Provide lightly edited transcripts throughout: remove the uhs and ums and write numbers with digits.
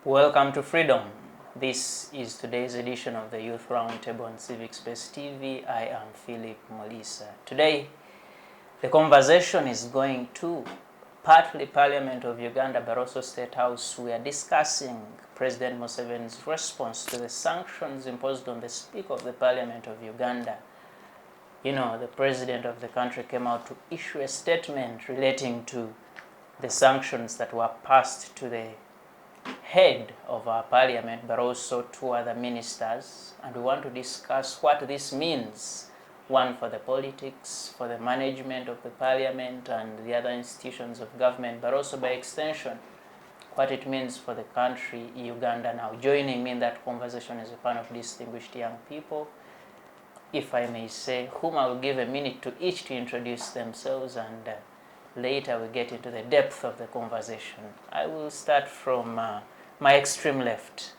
Welcome to Freedom. This is today's edition of the Youth Roundtable on Civic Space TV. I am Philip Molisa. Today, the conversation is going to partly Parliament of Uganda, but also State House. We are discussing President Museveni's response to the sanctions imposed on the Speaker of the Parliament of Uganda. You know, the President of the country came out to issue a statement relating to the sanctions that were passed to the head of our parliament, but also two other ministers, and we want to discuss what this means, one for the politics, for the management of the parliament and the other institutions of government, but also by extension what it means for the country Uganda now. Joining me in that conversation is a panel of distinguished young people, if I may say, whom I will give a minute to each to introduce themselves, and later we get into the depth of the conversation. I will start from my extreme left.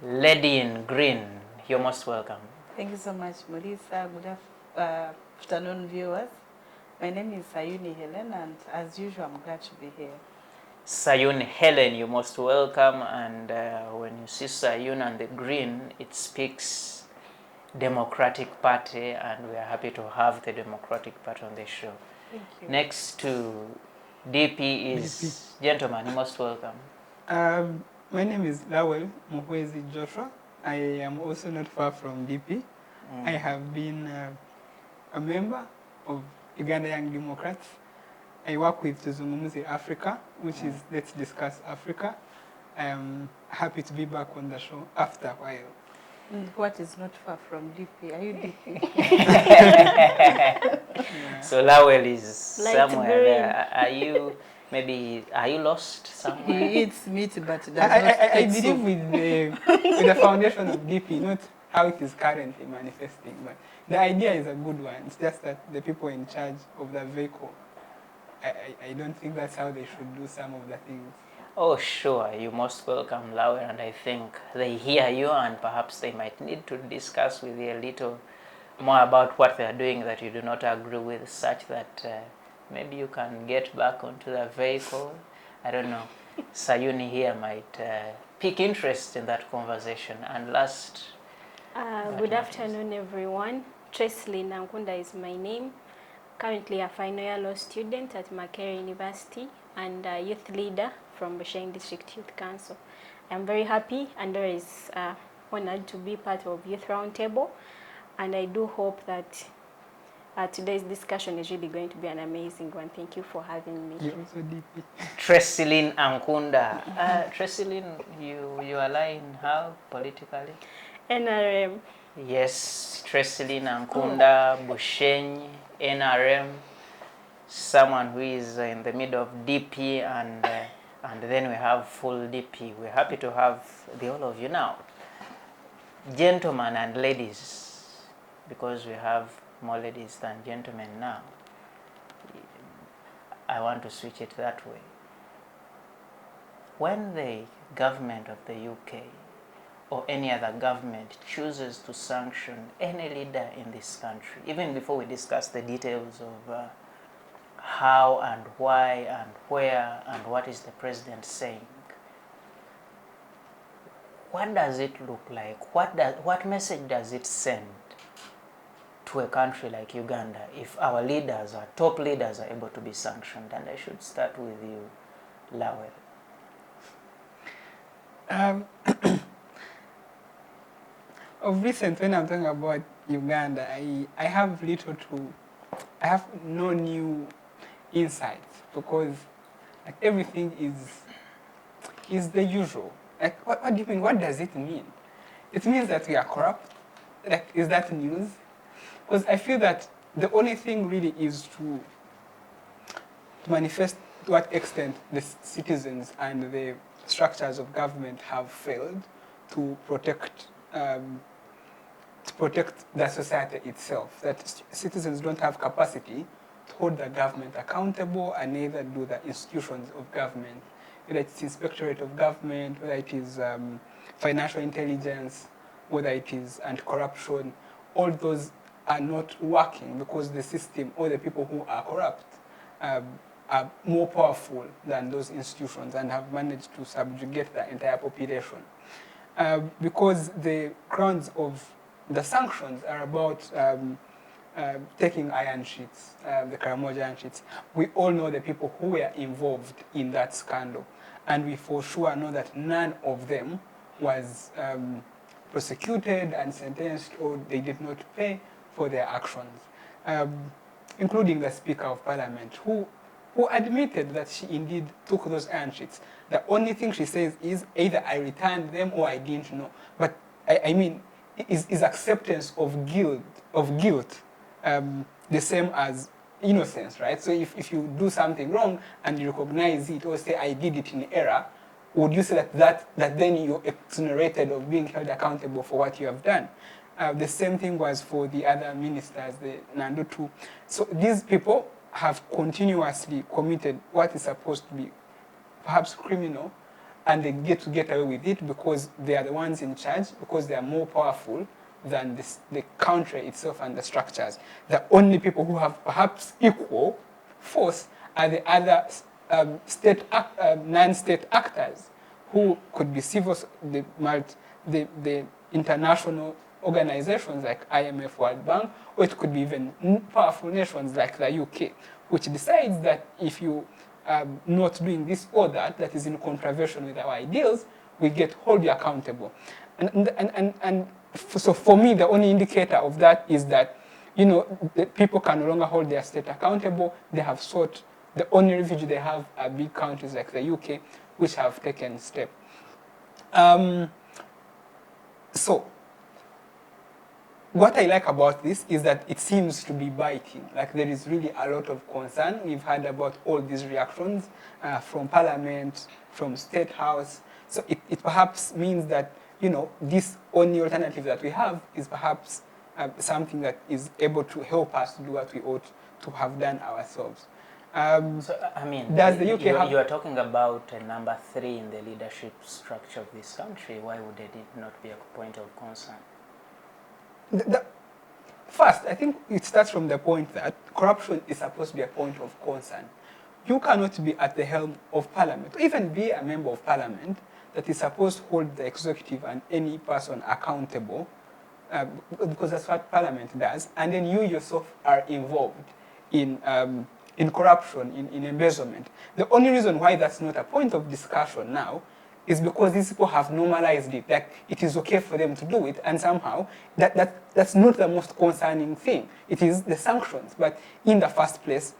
Lady in green, you're most welcome. Thank you so much, Melissa. Good afternoon, viewers. My name is Sayuni Helen, and as usual, I'm glad to be here. Sayun Helen, you're most welcome. And when you see Sayun and the green, it speaks Democratic Party, and we are happy to have the Democratic Party on the show. Thank you. Next to DP is gentleman, you're most welcome. My name is Lawel Muhwezi Joshua. I am also not far from DP. I have been a member of Uganda Young Democrats. I work with Tuzungumuze Africa, which is Let's Discuss Africa. I am happy to be back on the show after a while. What is not far from DP? Are you DP? So Lawel is Light somewhere green. there. Are you lost somewhere? He eats meat, but does not I take believe soup. with the foundation of DP, not how it is currently manifesting, but the idea is a good one. It's just that the people in charge of the vehicle, I don't think that's how they should do some of the things. Oh, sure. You're most welcome, Lawel, and I think they hear you, and perhaps they might need to discuss with you a little more about what they are doing that you do not agree with, such that maybe you can get back onto the vehicle. I don't know. Sayuni here might pique interest in that conversation. And last... Good afternoon, everyone. Tresley Nankunda is my name. Currently a final year law student at Makerere University and a youth leader from Busheng District Youth Council. I'm very happy and always honored to be part of Youth Roundtable, and I do hope that today's discussion is really going to be an amazing one. Thank you for having me. You're also DP. Tresley Ankunda. Tresley, you align how politically? NRM. Yes, Tresley Ankunda, Busheng, NRM, someone who is in the middle of DP, and then we have full DP. We're happy to have the all of you now. Gentlemen and ladies, because we have more ladies than gentlemen now, I want to switch it that way. When the government of the UK or any other government chooses to sanction any leader in this country, even before we discuss the details of how and why and where and what is the president saying, what does it look like? What message does it send to a country like Uganda if our leaders, our top leaders, are able to be sanctioned? And I should start with you, Lawel. Of recent, when I'm talking about Uganda, I have no new insights, because like everything is the usual. Like what do you mean? What does it mean? It means that we are corrupt. Like, is that news? Because I feel that the only thing really is to manifest to what extent the citizens and the structures of government have failed to protect the society itself. That citizens don't have capacity to hold the government accountable, and neither do the institutions of government, whether it's inspectorate of government, whether it is financial intelligence, whether it is anti-corruption. All those are not working because the system or the people who are corrupt are more powerful than those institutions and have managed to subjugate the entire population. Because the grounds of the sanctions are about taking iron sheets, the Karamoja iron sheets. We all know the people who were involved in that scandal, and we for sure know that none of them was prosecuted and sentenced, or they did not pay for their actions, including the Speaker of Parliament, who admitted that she indeed took those iron sheets. The only thing she says is either I returned them or I didn't know. But I mean, is acceptance of guilt the same as innocence, right? So if you do something wrong and you recognize it or say I did it in error, would you say that then you're exonerated of being held accountable for what you have done? The same thing was for the other ministers, the Nandutu. So these people have continuously committed what is supposed to be perhaps criminal, and they get away with it because they are the ones in charge, because they are more powerful than the country itself and the structures. The only people who have perhaps equal force are the other non-state actors, who could be the international organizations like IMF, World Bank, or it could be even powerful nations like the UK, which decides that if you are not doing this or that is in contravention with our ideals, we hold you accountable. So for me, the only indicator of that is that, the people can no longer hold their state accountable. They have sought, the only refuge they have are big countries like the UK, which have taken steps. So, what I like about this is that it seems to be biting. Like there is really a lot of concern. We've heard about all these reactions from Parliament, from State House. So it perhaps means that, this only alternative that we have is perhaps something that is able to help us do what we ought to have done ourselves. So, I mean, does the UK you are talking about number 3 in the leadership structure of this country. Why would it not be a point of concern? First, I think it starts from the point that corruption is supposed to be a point of concern. You cannot be at the helm of Parliament, or even be a member of Parliament that is supposed to hold the executive and any person accountable, because that's what Parliament does, and then you yourself are involved in corruption, in embezzlement. The only reason why that's not a point of discussion now is because these people have normalized it, like it is okay for them to do it, and somehow that's not the most concerning thing. It is the sanctions, but in the first place,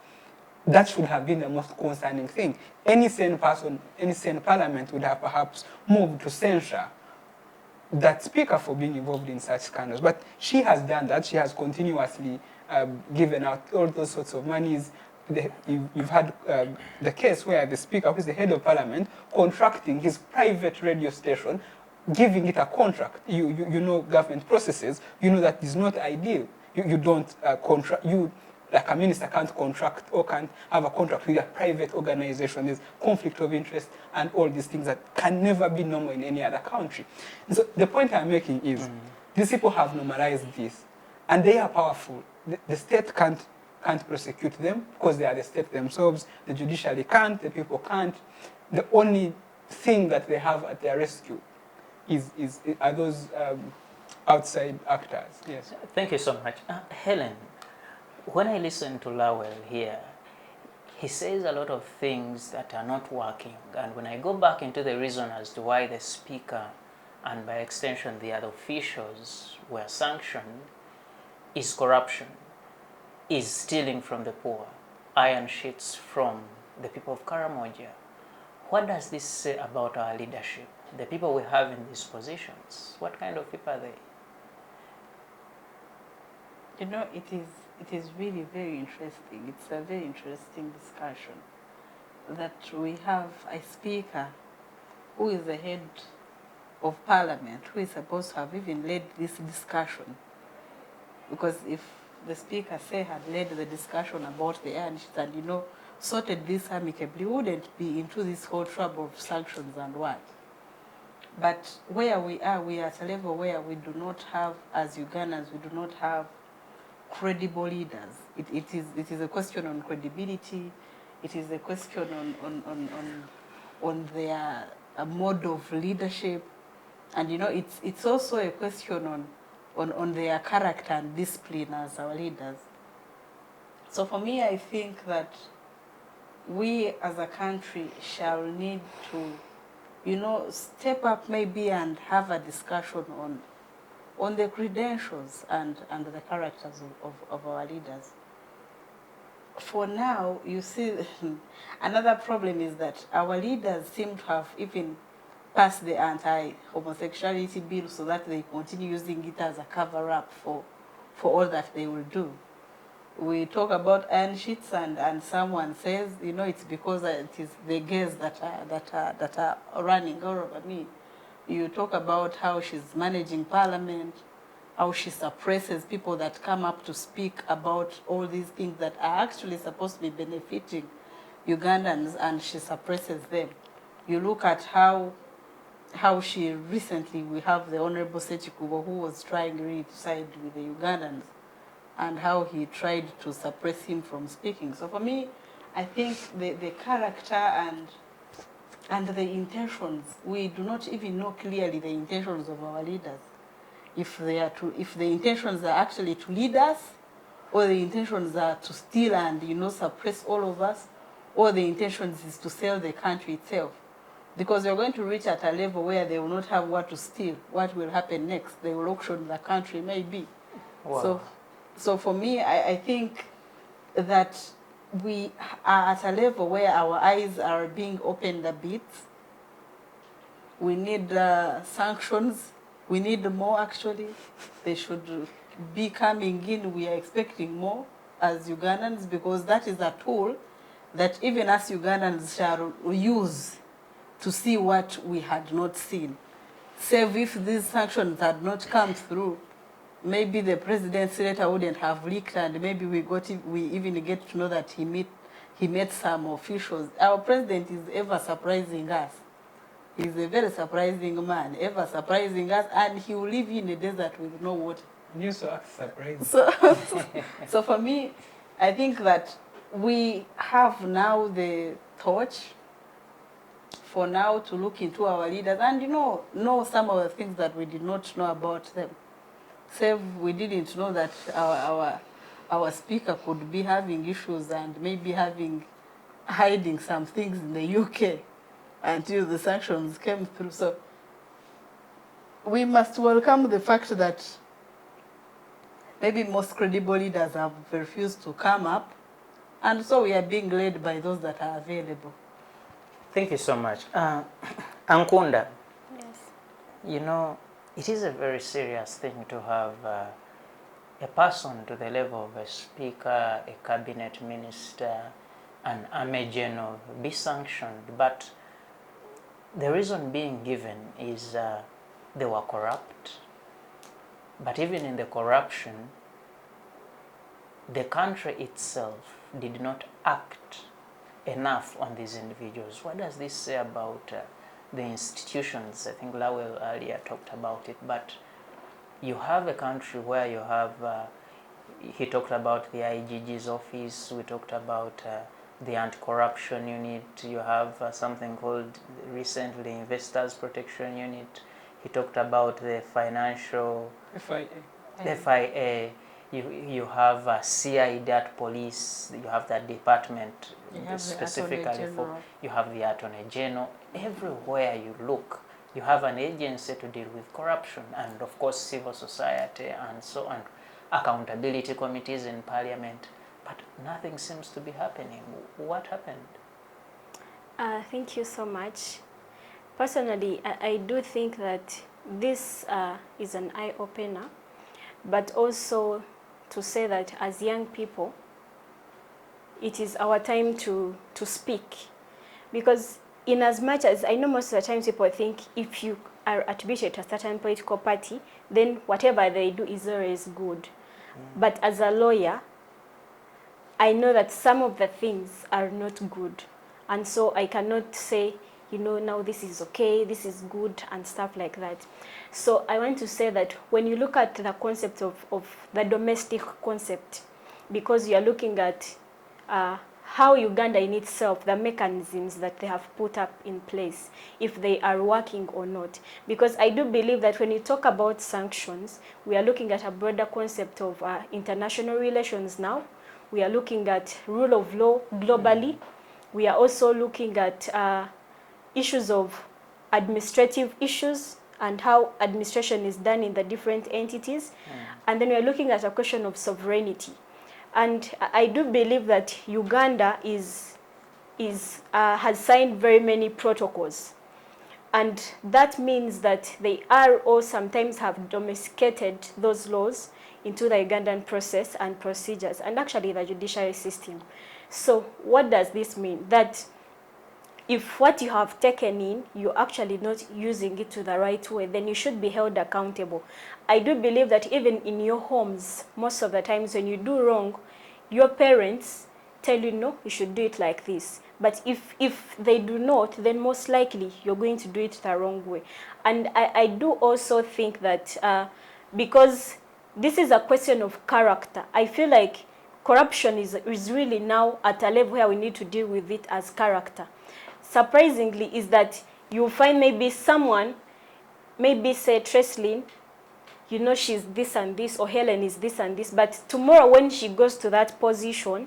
that should have been the most concerning thing. Any sane person, any sane parliament would have perhaps moved to censure that speaker for being involved in such scandals. But she has done that. She has continuously given out all those sorts of monies. You've had the case where the speaker, who is the head of parliament, contracting his private radio station, giving it a contract. You know government processes. You know that is not ideal. You don't contract. Like a minister can't contract or can't have a contract with a private organization. There's conflict of interest and all these things that can never be normal in any other country. And so the point I'm making is these people have normalized this, and they are powerful. The state can't prosecute them because they are the state themselves. The judiciary can't. The people can't. The only thing that they have at their rescue are those outside actors. Yes. Thank you so much, Helen. When I listen to Lowell here, he says a lot of things that are not working. And when I go back into the reason as to why the speaker and by extension the other officials were sanctioned, is corruption, is stealing from the poor, iron sheets from the people of Karamoja. What does this say about our leadership, the people we have in these positions? What kind of people are they? It is really very interesting. It's a very interesting discussion that we have a speaker who is the head of parliament, who is supposed to have even led this discussion. Because if the speaker, say, had led the discussion about the iron sheets and, sorted this amicably, we wouldn't be into this whole trouble of sanctions and what. But where we are at a level where we do not have, as Ugandans, we do not have credible leaders. It is a question on credibility. It is a question on their mode of leadership, and it's also a question on their character and discipline as our leaders. So for me, I think that we as a country shall need to, step up maybe and have a discussion on the credentials and the characters of our leaders. For now, you see, another problem is that our leaders seem to have even passed the anti-homosexuality bill so that they continue using it as a cover-up for all that they will do. We talk about iron sheets and someone says, it's because it is the gays that are running all over me. You talk about how she's managing parliament, how she suppresses people that come up to speak about all these things that are actually supposed to be benefiting Ugandans, and she suppresses them. You look at how she recently, we have the Honorable Sechikubo, who was trying really to side with the Ugandans, and how he tried to suppress him from speaking. So for me, I think the character and the intentions, we do not even know clearly the intentions of our leaders. If the intentions are actually to lead us, or the intentions are to steal and suppress all of us, or the intentions is to sell the country itself. Because you're going to reach at a level where they will not have what to steal. What will happen next? They will auction the country, maybe. Wow. So for me, I think that we are at a level where our eyes are being opened a bit. We need sanctions. We need more, actually. They should be coming in. We are expecting more as Ugandans, because that is a tool that even as Ugandans shall use to see what we had not seen. Save if these sanctions had not come through, maybe the president's letter wouldn't have leaked, and maybe we even get to know that he met some officials. Our president is ever surprising us. He's a very surprising man, ever surprising us, and he will live in a desert with no water. You so act surprising. So for me, I think that we have now the torch for now to look into our leaders and know some of the things that we did not know about them. Save we didn't know that our speaker could be having issues and maybe hiding some things in the UK until the sanctions came through. So we must welcome the fact that maybe most credible leaders have refused to come up, and so we are being led by those that are available. Thank you so much. Ankunda. Yes. It is a very serious thing to have a person to the level of a speaker, a cabinet minister, an army general be sanctioned, but the reason being given is they were corrupt. But even in the corruption, the country itself did not act enough on these individuals. What does this say about the institutions? I think Lowell earlier talked about it, but you have a country where you have, he talked about the IGG's office, we talked about the anti-corruption unit, you have something called recently Investors Protection Unit, he talked about the financial FIA. You have CID at police, you have that department specifically for, you have the Attorney General. Everywhere you look, you have an agency to deal with corruption, and of course civil society and so on, accountability committees in parliament, but nothing seems to be happening. What happened? Thank you so much. Personally, I do think that this is an eye-opener, but also to say that as young people, it is our time to speak. Because in as much as I know most of the times people think if you are attributed to a certain political party, then whatever they do is always good. But as a lawyer, I know that some of the things are not good. And so I cannot say, now this is okay, this is good, and stuff like that. So I want to say that when you look at the concept of the domestic concept, because you are looking at how Uganda in itself, the mechanisms that they have put up in place, if they are working or not. Because I do believe that when you talk about sanctions, we are looking at a broader concept of international relations now. We are looking at rule of law globally. We are also looking at issues of administrative issues and how administration is done in the different entities. And then we are looking at a question of sovereignty. And I do believe that Uganda has signed very many protocols. And that means that they are, or sometimes have domesticated those laws into the Ugandan process and procedures, and actually the judiciary system. So what does this mean? That if what you have taken in, you're actually not using it to the right way, then you should be held accountable. I do believe that even in your homes, most of the times when you do wrong, your parents tell you, no, you should do it like this. But if they do not, then most likely you're going to do it the wrong way. And I do also think that because this is a question of character, I feel like corruption is really now at a level where we need to deal with it as character. Surprisingly is that you'll find maybe someone, maybe say Treslin, you know, she's this and this, or Helen is this and this, but tomorrow when she goes to that position,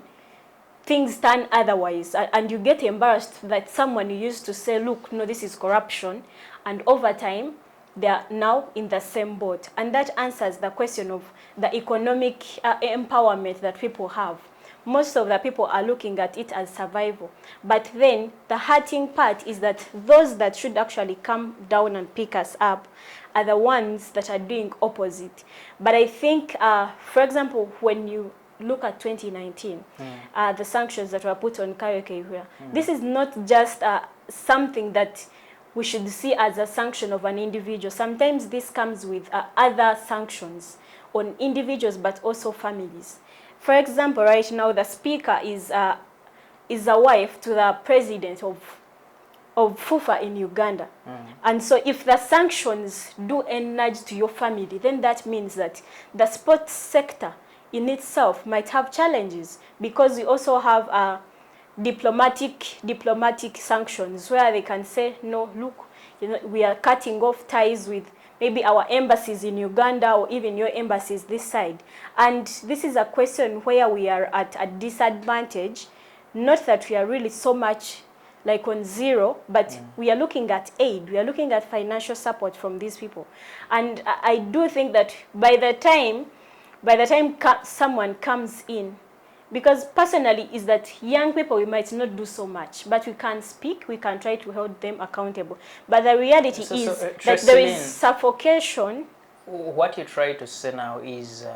things turn otherwise, and you get embarrassed that someone used to say, look, no, this is corruption, and over time, they are now in the same boat. And that answers the question of the economic empowerment that people have. Most of the people are looking at it as survival. But then the hurting part is that those that should actually come down and pick us up are the ones that are doing opposite. But I think, for example, when you look at 2019, the sanctions that were put on Kayokehua, this is not just something that we should see as a sanction of an individual. Sometimes this comes with other sanctions on individuals, but also families. For example, right now, the speaker is a wife to the president of FUFA in Uganda. And so if the sanctions do enlarge to your family, then that means that the sports sector in itself might have challenges, because we also have diplomatic sanctions where they can say, no, look, you know, we are cutting off ties with maybe our embassies in Uganda, or even your embassies this side. And this is a question where we are at a disadvantage, not that we are really so much like on zero, but we are looking at aid, we are looking at financial support from these people. And I do think that by the time someone comes in, because personally is that young people, we might not do so much, but we can speak, we can try to hold them accountable. But the reality is that there is suffocation. What you try to say now is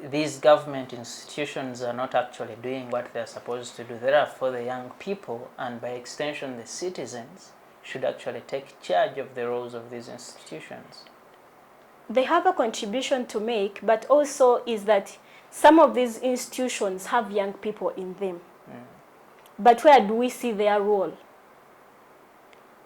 these government institutions are not actually doing what they're supposed to do. Therefore, the young people, and by extension the citizens, should actually take charge of the roles of these institutions. They have a contribution to make, but also is that some of these institutions have young people in them. But where do we see their role?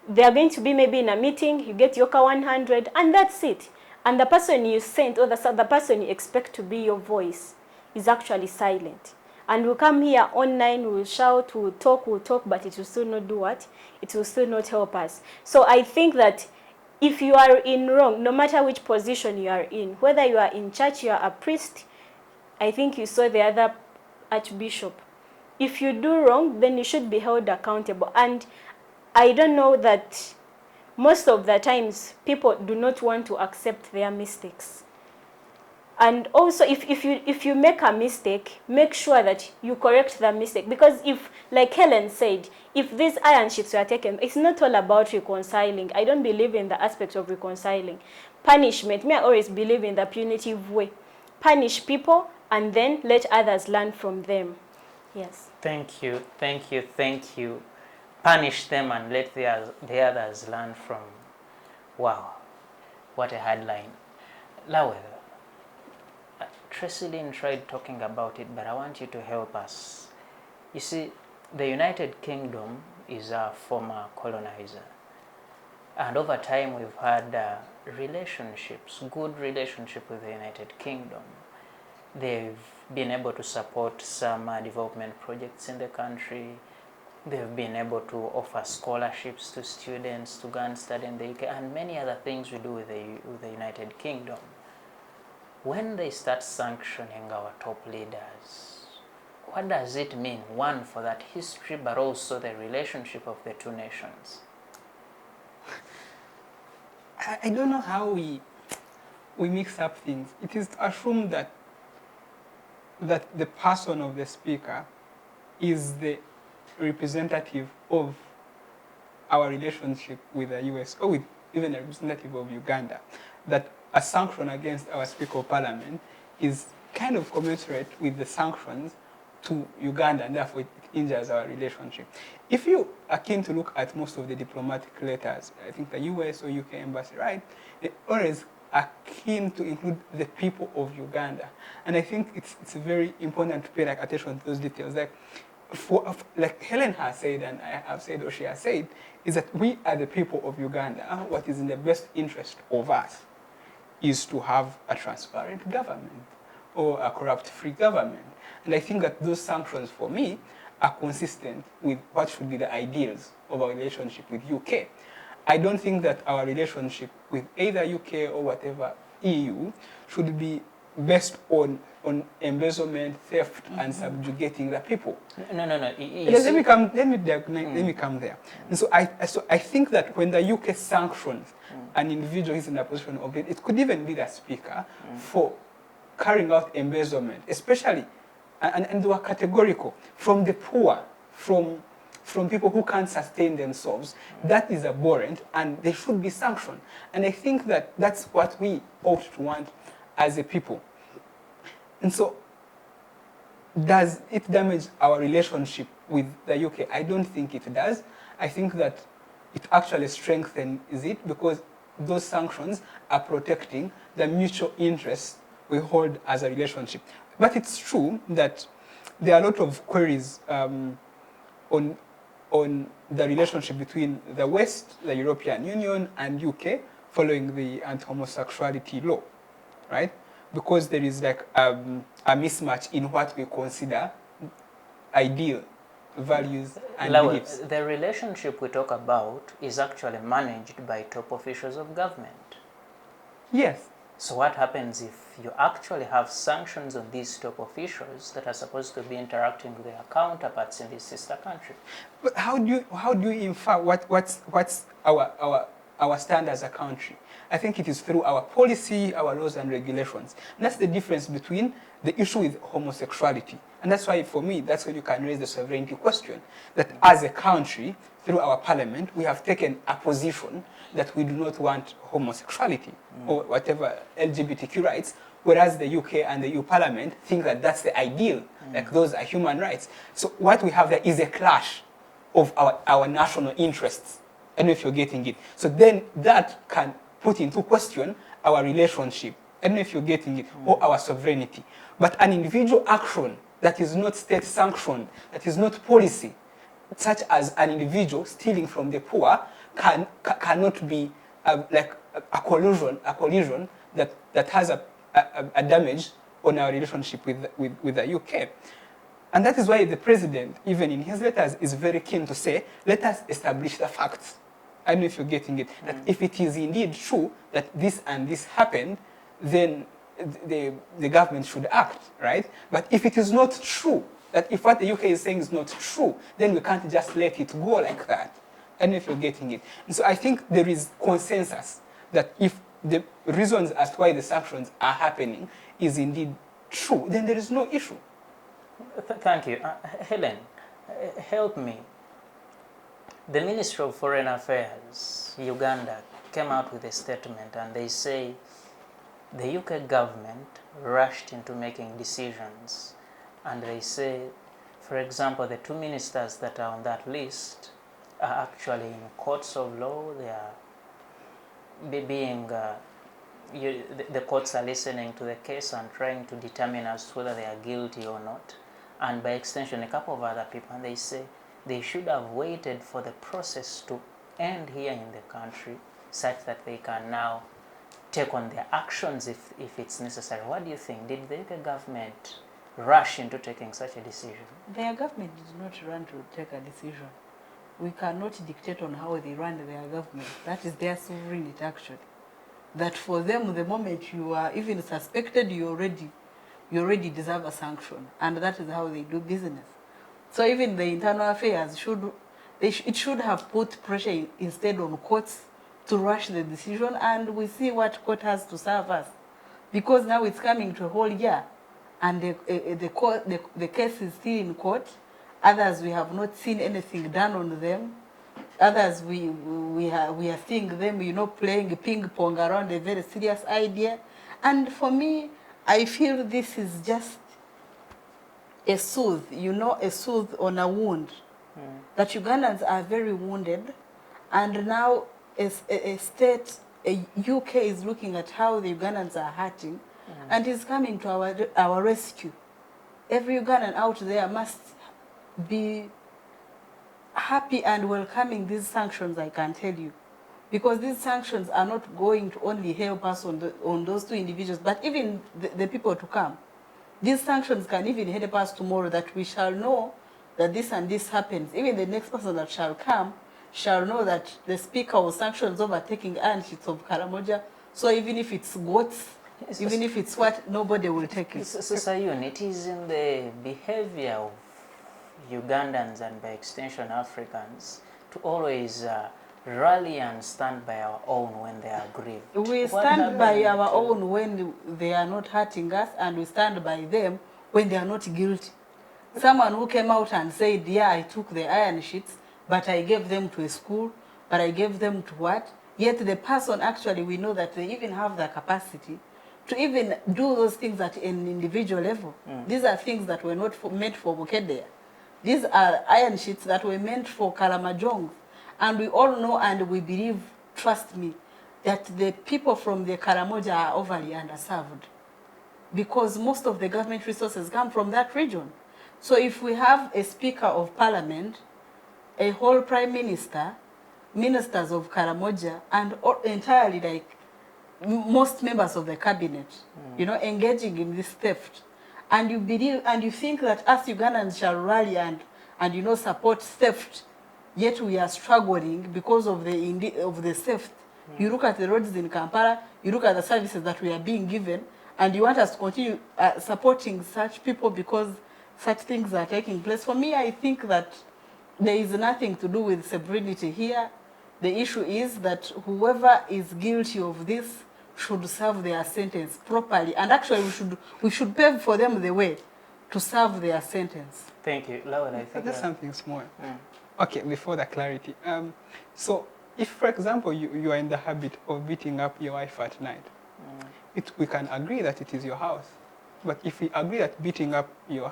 They are going to be maybe in a meeting, you get Yoka 100, and that's it. And the person you sent, or the person you expect to be your voice, is actually silent. And we'll come here online, we'll shout, we'll talk, but it will still not do what? It will still not help us. So I think that if you are in wrong, no matter which position you are in, whether you are in church, you are a priest, I think you saw the other archbishop. If you do wrong, then you should be held accountable. And I don't know that most of the times people do not want to accept their mistakes. And also, if you make a mistake, make sure that you correct the mistake. Because if, like Helen said, if these iron sheets were taken, it's not all about reconciling. I don't believe in the aspect of reconciling. Punishment, I always believe in the punitive way. Punish people, and then let others learn from them. Yes. Thank you. Punish them and let the others learn from. Wow, what a headline. Lawel, Tracy Lynn tried talking about it, but I want you to help us. You see, the United Kingdom is a former colonizer. And over time we've had relationships, good relationship with the United Kingdom. They've been able to support some development projects in the country. They've been able to offer scholarships to students to go and study in the UK, and many other things we do with the United Kingdom. When they start sanctioning our top leaders, what does it mean? One, for that history, but also the relationship of the two nations. I don't know how we mix up things. It is to assume that the person of the speaker is the representative of our relationship with the US, or with even a representative of Uganda, that a sanction against our Speaker of Parliament is kind of commensurate with the sanctions to Uganda, and therefore it injures our relationship. If you are keen to look at most of the diplomatic letters, I think the US or UK embassy, right, they always are keen to include the people of Uganda. And I think it's very important to pay attention to those details. Like Helen has said, and I have said, or she has said, is that we are the people of Uganda. What is in the best interest of us is to have a transparent government or a corrupt-free government. And I think that those sanctions, for me, are consistent with what should be the ideals of our relationship with UK. I don't think that our relationship with either UK or whatever EU should be based on embezzlement, theft, and subjugating the people. No. Let me come there. And so I think that when the UK sanctions an individual who's in a position of it could even be the speaker for carrying out embezzlement, especially, and they were categorical, from the poor, from people who can't sustain themselves. That is abhorrent, and they should be sanctioned. And I think that that's what we ought to want as a people. And so, does it damage our relationship with the UK? I don't think it does. I think that it actually strengthens it, because those sanctions are protecting the mutual interests we hold as a relationship. But it's true that there are a lot of queries on the relationship between the West, the European Union, and UK following the anti-homosexuality law, right? Because there is like a mismatch in what we consider ideal values and beliefs. The relationship we talk about is actually managed by top officials of government. Yes. So what happens if you actually have sanctions on these top officials that are supposed to be interacting with their counterparts in this sister country? But how do you infer what's our stand as a country? I think it is through our policy, our laws and regulations. And that's the difference between the issue with homosexuality. And that's why, for me, that's when you can raise the sovereignty question. That as a country, through our parliament, we have taken a position that we do not want homosexuality or whatever LGBTQ rights, whereas the UK and the EU Parliament think that that's the ideal, like those are human rights. So what we have there is a clash of our national interests. I don't know if you're getting it. So then that can put into question our relationship. I don't know if you're getting it, or our sovereignty. But an individual action that is not state sanctioned, that is not policy, such as an individual stealing from the poor, cannot be like a collision that has a damage on our relationship with the UK. And that is why the president, even in his letters, is very keen to say, let us establish the facts. I don't know if you're getting it. That if it is indeed true that this and this happened, then the government should act, right? But if it is not true, that if what the UK is saying is not true, then we can't just let it go like that. I don't know if you're getting it. And so I think there is consensus that if the reasons as to why the sanctions are happening is indeed true, then there is no issue. Thank you. Helen, help me. The Ministry of Foreign Affairs, Uganda, came out with a statement, and they say the UK government rushed into making decisions. And they say, for example, the two ministers that are on that list are actually in courts of law. They are being, the courts are listening to the case and trying to determine as to whether they are guilty or not. And by extension, a couple of other people, and they say they should have waited for the process to end here in the country such that they can now take on their actions if it's necessary. What do you think? Did the UK government rush into taking such a decision? Their government did not run to take a decision. We cannot dictate on how they run their government. That is their sovereignty, actually. That for them, the moment you are even suspected, you already deserve a sanction, and that is how they do business. So even the internal affairs it should have put pressure instead on courts to rush the decision, and we see what court has to serve us, because now it's coming to a whole year, and the case is still in court. Others, we have not seen anything done on them. Others, we are seeing them, you know, playing ping pong around a very serious idea. And for me, I feel this is just a soothe, you know, a soothe on a wound. That Ugandans are very wounded, and now a state, a UK is looking at how the Ugandans are hurting, and is coming to our rescue. Every Ugandan out there must be happy and welcoming these sanctions, I can tell you. Because these sanctions are not going to only help us on those two individuals, but even the people to come. These sanctions can even help us tomorrow, that we shall know that this and this happens. Even the next person that shall come shall know that the speaker was sanctions overtaking iron sheets of Karamoja. So even if it's goats, even if it's what, nobody will take it. So Sayun, it is in the behavior of Ugandans and by extension Africans to always rally and stand by our own when they are aggrieved. We stand by our own when they are not hurting us, and we stand by them when they are not guilty. Someone who came out and said, yeah, I took the iron sheets, but I gave them to a school, but I gave them to what? Yet the person, actually, we know that they even have the capacity to even do those things at an individual level. These are things that were not meant for Bukedea. These are iron sheets that were meant for Karamajong. And we all know and we believe, trust me, that the people from the Karamoja are overly underserved, because most of the government resources come from that region. So if we have a speaker of parliament, a whole prime minister, ministers of Karamoja, and entirely like most members of the cabinet, you know, engaging in this theft, and you believe and you think that us Ugandans shall rally and you know, support theft, yet we are struggling because of the theft. You look at the roads in Kampala, you look at the services that we are being given, and you want us to continue supporting such people because such things are taking place. For me, I think that there is nothing to do with sovereignty here. The issue is that whoever is guilty of this should serve their sentence properly, and actually we should pave for them the way to serve their sentence. Thank you. Lawal, I think there's something small. Okay, before the clarity. So if, for example, you are in the habit of beating up your wife at night, we can agree that it is your house. But if we agree that beating up your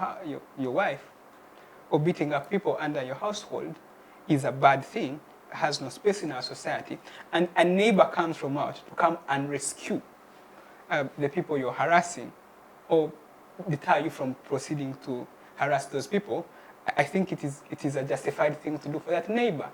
wife or beating up people under your household is a bad thing, has no space in our society, and a neighbor comes from out to come and rescue the people you're harassing or deter you from proceeding to harass those people, I think it is a justified thing to do for that neighbor,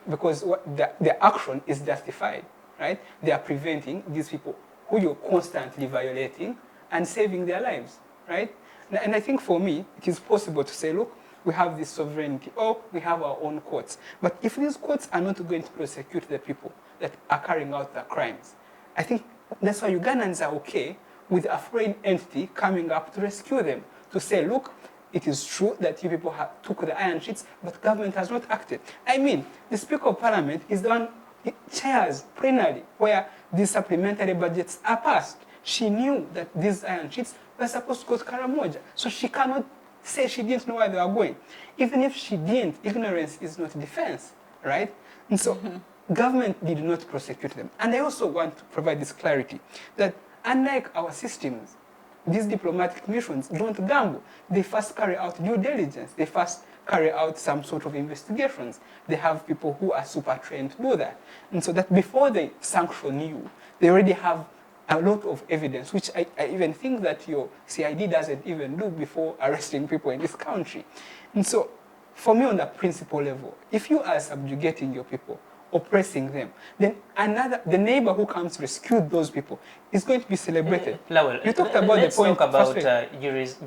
because the action is justified, right? They are preventing these people who you're constantly violating and saving their lives, right? And I think for me, it is possible to say, look, we have this sovereignty, or we have our own courts. But if these courts are not going to prosecute the people that are carrying out the crimes, I think that's why Ugandans are okay with a foreign entity coming up to rescue them, to say, look, it is true that you people took the iron sheets, but government has not acted. I mean, the Speaker of Parliament is the one who chairs plenary where these supplementary budgets are passed. She knew that these iron sheets were supposed to go to Karamoja, so she cannot say she didn't know where they were going. Even if she didn't, ignorance is not defense, right? And so government did not prosecute them. And I also want to provide this clarity that unlike our systems, these diplomatic missions don't gamble. They first carry out due diligence. They first carry out some sort of investigations. They have people who are super trained to do that. And so that before they sanction you, they already have a lot of evidence, which I even think that your CID doesn't even do before arresting people in this country. And so for me, on the principle level, if you are subjugating your people oppressing them, then the neighbor who comes to rescue those people is going to be celebrated. Lowell, You talked about let's the point. talk about First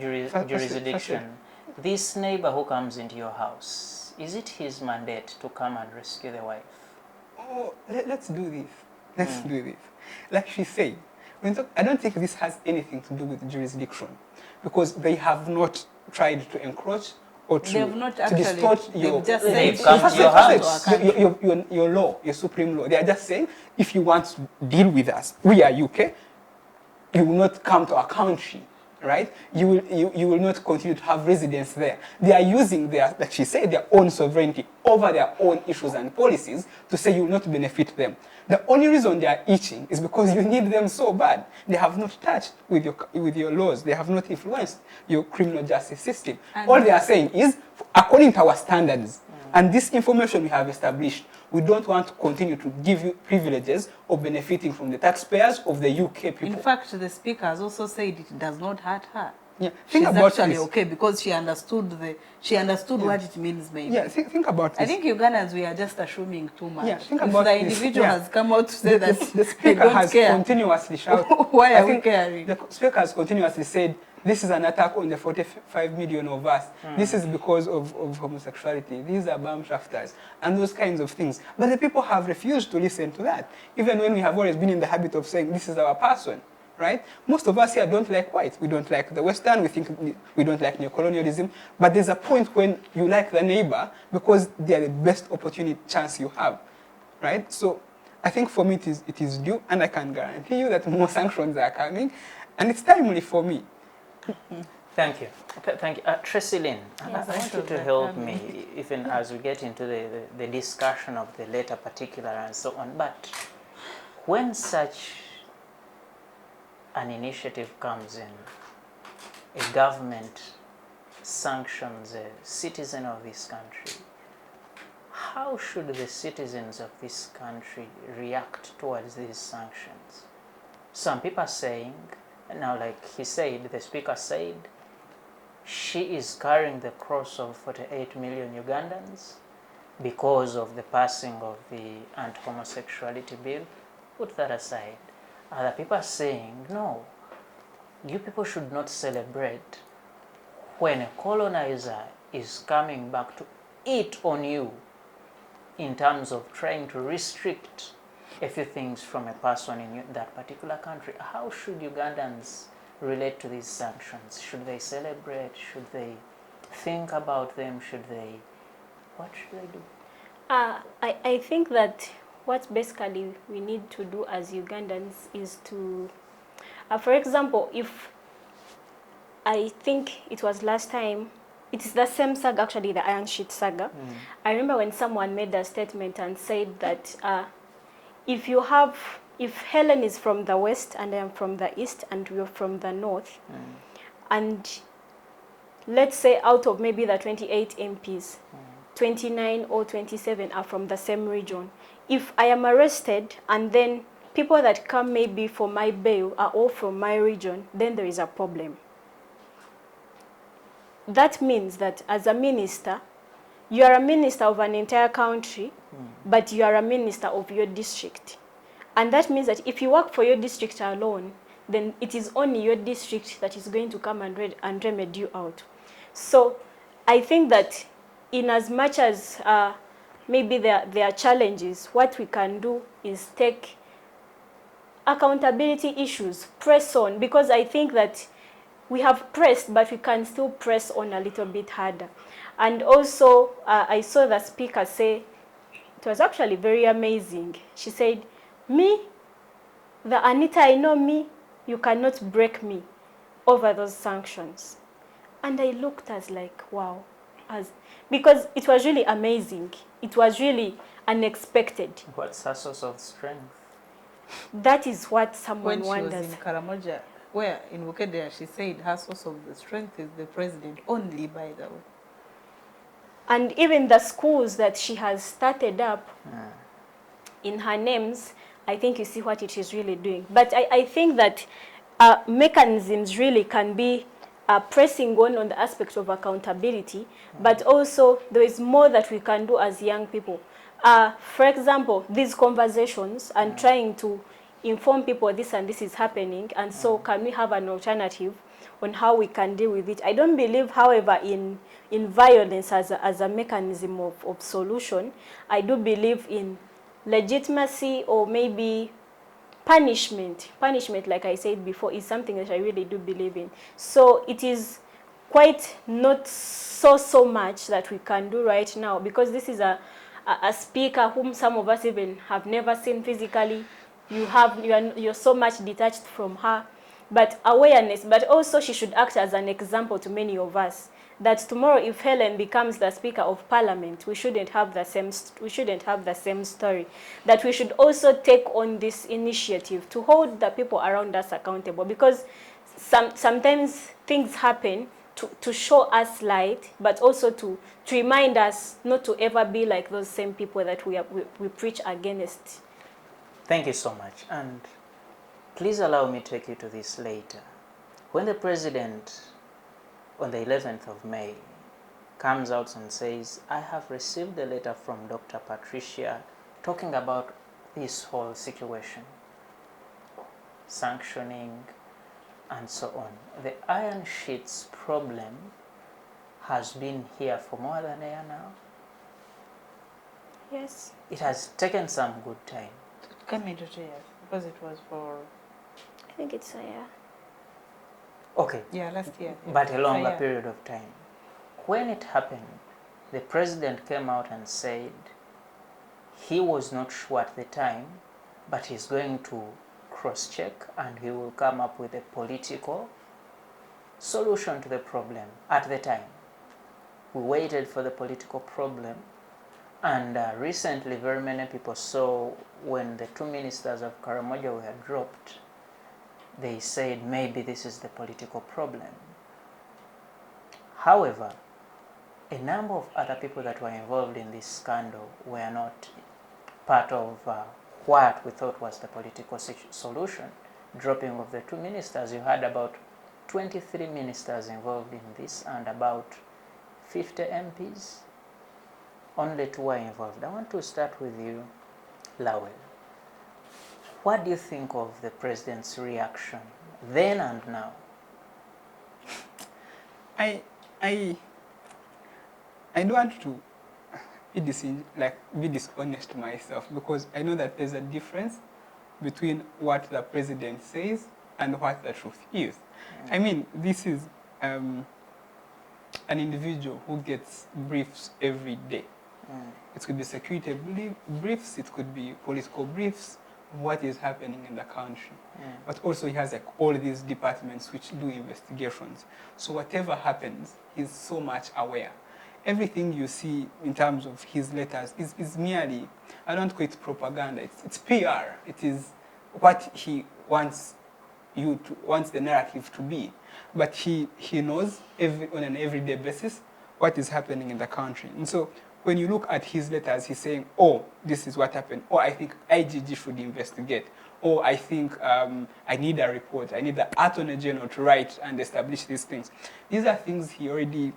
jurisdiction. This neighbor who comes into your house, is it his mandate to come and rescue the wife? Oh, let's do this. Let's do this. Like she said, I don't think this has anything to do with jurisdiction, because they have not tried to encroach or to distort your, your law, your supreme law. They are just saying, if you want to deal with us, we are UK, you will not come to our country, right? You will not continue to have residence there. They are using their, like she said, their own sovereignty over their own issues and policies to say you will not benefit them. The only reason they are itching is because you need them so bad. They have not touched with your laws. They have not influenced your criminal justice system. All they are saying is, according to our standards, and this information we have established, we don't want to continue to give you privileges of benefiting from the taxpayers of the UK people. In fact, the speaker has also said it does not hurt her. Yeah, she's actually okay because she understood what it means, maybe. Yeah, think about this. I think Ugandans, we are just assuming too much. Yeah, think if about the individual has come out to say that the speaker has continuously shouted. Why are we caring? The speaker has continuously said, this is an attack on the 45 million of us. This is because of homosexuality. These are bomb shafters and those kinds of things. But the people have refused to listen to that, even when we have always been in the habit of saying, this is our person. Right? Most of us here don't like white. We don't like the Western. We think we don't like neocolonialism. But there's a point when you like the neighbor because they're the best opportunity chance you have. Right? So I think for me it is due, and I can guarantee you that more sanctions are coming, and it's timely for me. Thank you. Thank you. Tracy Lynn, yes, I want you to help me, even as we get into the discussion of the letter particular and so on. But when such an initiative comes in, a government sanctions a citizen of this country, how should the citizens of this country react towards these sanctions? Some people are saying, now like he said, the speaker said, she is carrying the cross of 48 million Ugandans because of the passing of the anti-homosexuality bill. Put that aside. Other people are saying, no, you people should not celebrate when a colonizer is coming back to eat on you in terms of trying to restrict a few things from a person in that particular country. How should Ugandans relate to these sanctions? Should they celebrate? Should they think about them? What should they do? I think that what basically we need to do as Ugandans is to, for example, if I think it was last time, it is the same saga, actually, the Iron Sheet saga. I remember when someone made a statement and said that if Helen is from the west and I am from the east and we're from the north, and let's say out of maybe the 28 MPs, 29 or 27 are from the same region. If I am arrested and then people that come maybe for my bail are all from my region, then there is a problem. That means that as a minister, you are a minister of an entire country, but you are a minister of your district. And that means that if you work for your district alone, then it is only your district that is going to come and remedy you out. So I think that in as much as maybe there are challenges, what we can do is take accountability issues, press on, because I think that we have pressed, but we can still press on a little bit harder. And also, I saw the speaker say, it was actually very amazing. She said, me, the Anita I know me, you cannot break me over those sanctions. And I looked as like, wow, because it was really amazing. It was really unexpected. What's her source of strength? That is what someone wonders. When she was in Karamoja, where in Wukedea, she said her source of the strength is the president only, by the way. And even the schools that she has started up in her names, I think you see what it is really doing. But I think that mechanisms really can be pressing on the aspect of accountability, but also there is more that we can do as young people. For example, these conversations and trying to inform people this and this is happening, and so can we have an alternative on how we can deal with it. I don't believe, however, in violence as a mechanism of solution. I do believe in legitimacy, or maybe punishment. Punishment, like I said before, is something that I really do believe in. So it is quite not so much that we can do right now, because this is a speaker whom some of us even have never seen physically. You're so much detached from her. But awareness, but also she should act as an example to many of us, that tomorrow if Helen becomes the Speaker of Parliament, we shouldn't have the same story. That we should also take on this initiative to hold the people around us accountable, because sometimes things happen to show us light, but also to remind us not to ever be like those same people that we preach against. Thank you so much. And please allow me to take you to this later. When the president, on the 11th of May, comes out and says, I have received a letter from Dr. Patricia talking about this whole situation, sanctioning, and so on. The iron sheets problem has been here for more than a year now. Yes. It has taken some good time. It came into 2 years because it was for... I think it's a year. Okay. Yeah, last year. But a longer Yeah. period of time. When it happened, the president came out and said he was not sure at the time, but he's going to cross-check and he will come up with a political solution to the problem at the time. We waited for the political problem, and recently very many people saw when the two ministers of Karamoja were dropped, they said maybe this is the political problem. However, a number of other people that were involved in this scandal were not part of what we thought was the political solution. Dropping of the two ministers, you had about 23 ministers involved in this and about 50 MPs. Only 2 were involved. I want to start with you, Lawel. What do you think of the president's reaction then and now? I don't want to be dishonest myself, because I know that there's a difference between what the president says and what the truth is. I mean, this is an individual who gets briefs every day. It could be security briefs, it could be political briefs, what is happening in the country. But also he has like all these departments which do investigations. So whatever happens, he's so much aware. Everything you see in terms of his letters is merely, I don't call it propaganda, it's PR. It is what he wants the narrative to be. But he knows on an everyday basis what is happening in the country. And so when you look at his letters, he's saying, oh, this is what happened. Or I think IGG should investigate. Or I think I need a report. I need the Attorney General to write and establish these things. These are things he already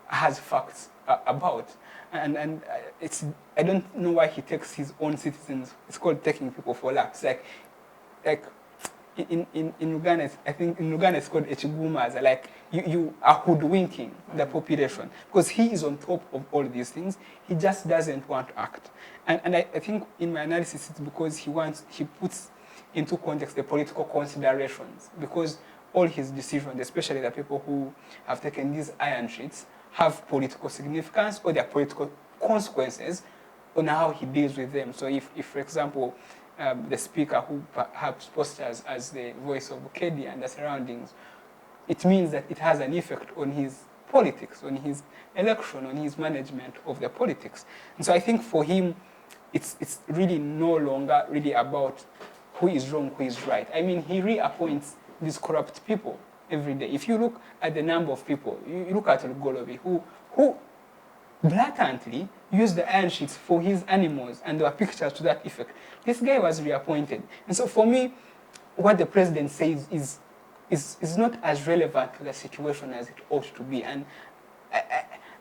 has facts about. And I don't know why he takes his own citizens. It's called taking people for laughs. Like in Uganda, I think in Uganda it's called echigumaza. Like you are hoodwinking the population, because he is on top of all these things. He just doesn't want to act. And I think in my analysis it's because he puts into context the political considerations, because all his decisions, especially the people who have taken these iron sheets, have political significance or their political consequences on how he deals with them. So if for example, the speaker who perhaps postures as the voice of Bukedi and the surroundings, it means that it has an effect on his politics, on his election, on his management of the politics. And so I think for him, it's really no longer really about who is wrong, who is right. I mean, he reappoints these corrupt people every day. If you look at the number of people, you look at Lugolobi, who blatantly used the iron sheets for his animals, and there were pictures to that effect. This guy was reappointed. And so for me, what the president says is not as relevant to the situation as it ought to be. And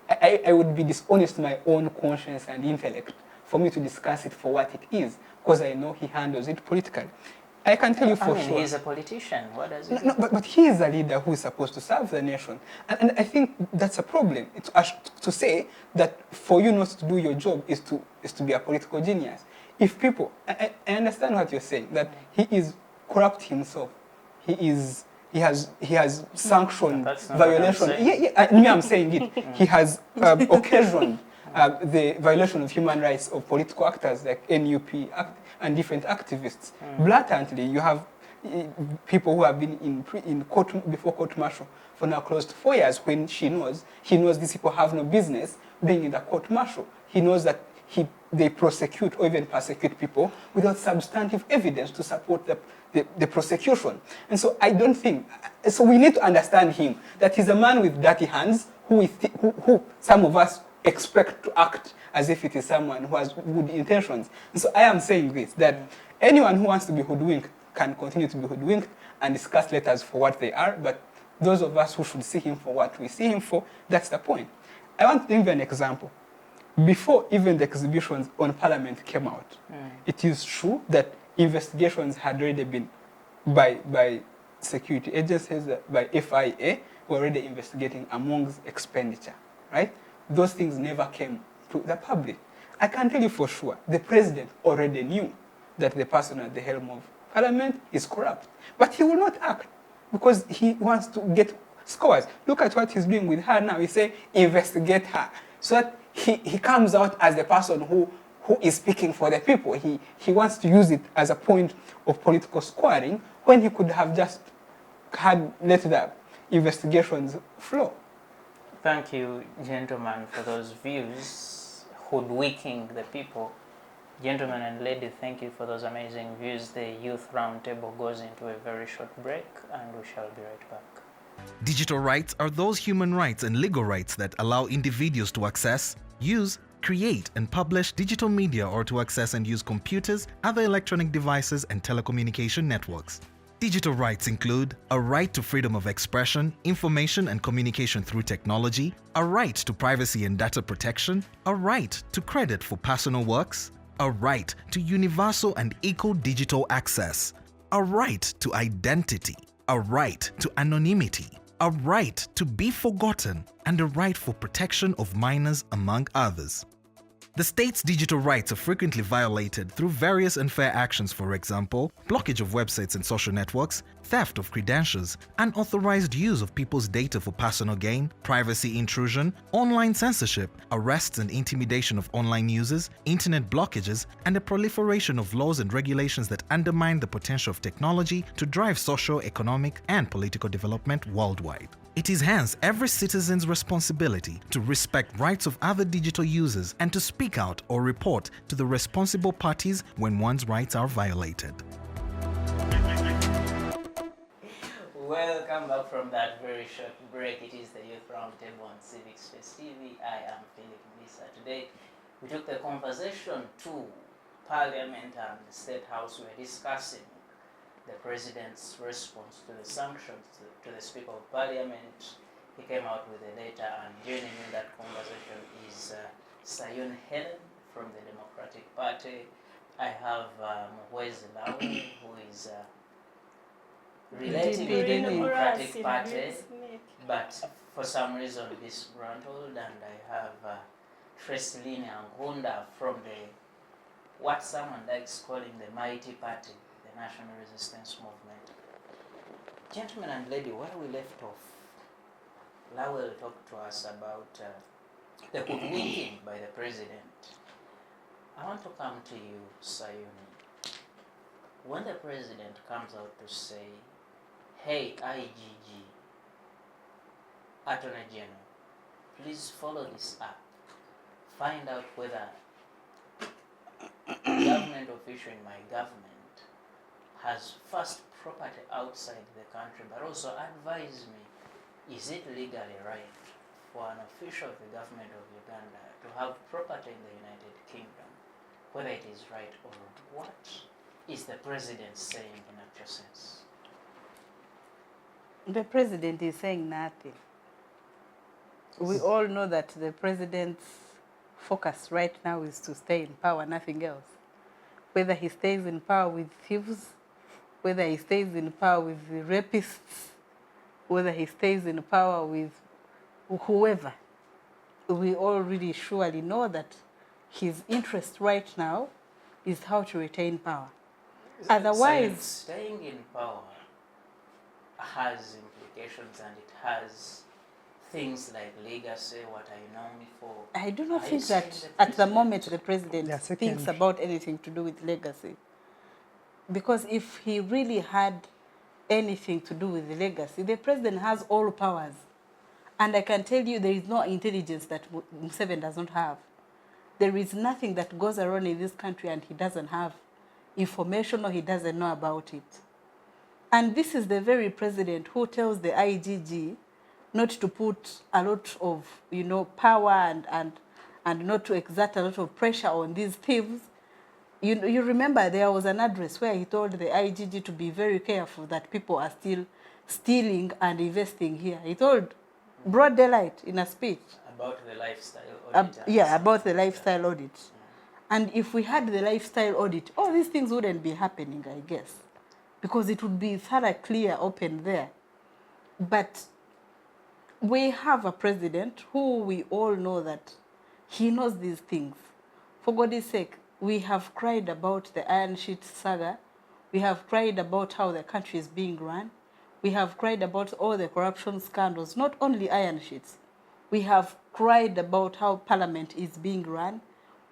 I would be dishonest to my own conscience and intellect for me to discuss it for what it is, because I know he handles it politically. I can tell you for sure. He's a politician. What does he do? No, but he is a leader who is supposed to serve the nation. And I think that's a problem. It's to say that for you not to do your job is to be a political genius. If people, I understand what you're saying, that he is corrupt himself. He has sanctioned violation. I'm saying it. He has occasioned the violation of human rights of political actors like NUP and different activists. Blatantly, you have people who have been in court before court martial for now close to 4 years. When he knows these people have no business being in the court martial. He knows that they prosecute or even persecute people without substantive evidence to support the prosecution. And so I don't think, so we need to understand him, that he's a man with dirty hands who some of us expect to act as if it is someone who has good intentions. And so I am saying this, that anyone who wants to be hoodwinked can continue to be hoodwinked and discuss letters for what they are, but those of us who should see him for what we see him for, that's the point. I want to give you an example. Before even the exhibitions on Parliament came out, it is true that investigations had already been by security agencies, by FIA, were already investigating amongst expenditure, right? Those things never came to the public. I can tell you for sure, the president already knew that the person at the helm of Parliament is corrupt. But he will not act because he wants to get scores. Look at what he's doing with her now. He say, investigate her. So that he comes out as the person who is speaking for the people. He wants to use it as a point of political scoring when he could have just let the investigations flow. Thank you, gentlemen, for those views. Hoodwinking the people. Gentlemen and lady, thank you for those amazing views. The Youth Roundtable goes into a very short break, and we shall be right back. Digital rights are those human rights and legal rights that allow individuals to access, use, create and publish digital media or to access and use computers, other electronic devices and telecommunication networks. Digital rights include a right to freedom of expression, information and communication through technology, a right to privacy and data protection, a right to credit for personal works, a right to universal and equal digital access, a right to identity, a right to anonymity, a right to be forgotten, and a right for protection of minors, among others. The state's digital rights are frequently violated through various unfair actions, for example, blockage of websites and social networks, theft of credentials, unauthorized use of people's data for personal gain, privacy intrusion, online censorship, arrests and intimidation of online users, internet blockages, and the proliferation of laws and regulations that undermine the potential of technology to drive social, economic, and political development worldwide. It is hence every citizen's responsibility to respect rights of other digital users and to speak out or report to the responsible parties when one's rights are violated. Welcome back from that very short break. It is the Youth Roundtable on Civic Space TV. I am Philip Lisa. Today, we took the conversation to Parliament and the State House. We were discussing the President's response to the sanctions to the Speaker of Parliament. He came out with a letter, and joining in that conversation is Sayun Helen from the Democratic Party. I have Museveni who is relating to the Democratic Party, but for some reason disgruntled, and I have Treslin Angunda from what someone likes calling the Mighty Party, the National Resistance Movement. Gentlemen and lady, where we left off, Lowell talked to us about the hoodwinking by the President. I want to come to you, Sayuni. When the President comes out to say, hey, IGG, Attorney General, please follow this up. Find out whether a government official in my government has first property outside the country, but also advise me, is it legally right for an official of the government of Uganda to have property in the United Kingdom, whether it is right or wrong? What is the President saying in actual sense? The President is saying nothing. We all know that the President's focus right now is to stay in power, nothing else. Whether he stays in power with thieves, whether he stays in power with the rapists, whether he stays in power with whoever, we all really surely know that his interest right now is how to retain power. Otherwise, staying in power has implications, and it has things like legacy. What are you known for? I do not think that at the moment the president thinks about anything to do with legacy. Because if he really had anything to do with the legacy, the president has all powers. And I can tell you there is no intelligence that Museveni does not have. There is nothing that goes around in this country and he doesn't have information or he doesn't know about it. And this is the very president who tells the IGG not to put a lot of, power and not to exert a lot of pressure on these thieves. You remember there was an address where he told the IGG to be very careful that people are still stealing and investing here. He told broad daylight in a speech. About the lifestyle audit. About the lifestyle audit. And if we had the lifestyle audit, all these things wouldn't be happening, I guess. Because it would be thoroughly clear, open there. But we have a president who we all know that he knows these things. For God's sake, we have cried about the Iron Sheet saga. We have cried about how the country is being run. We have cried about all the corruption scandals, not only Iron Sheets. We have cried about how Parliament is being run.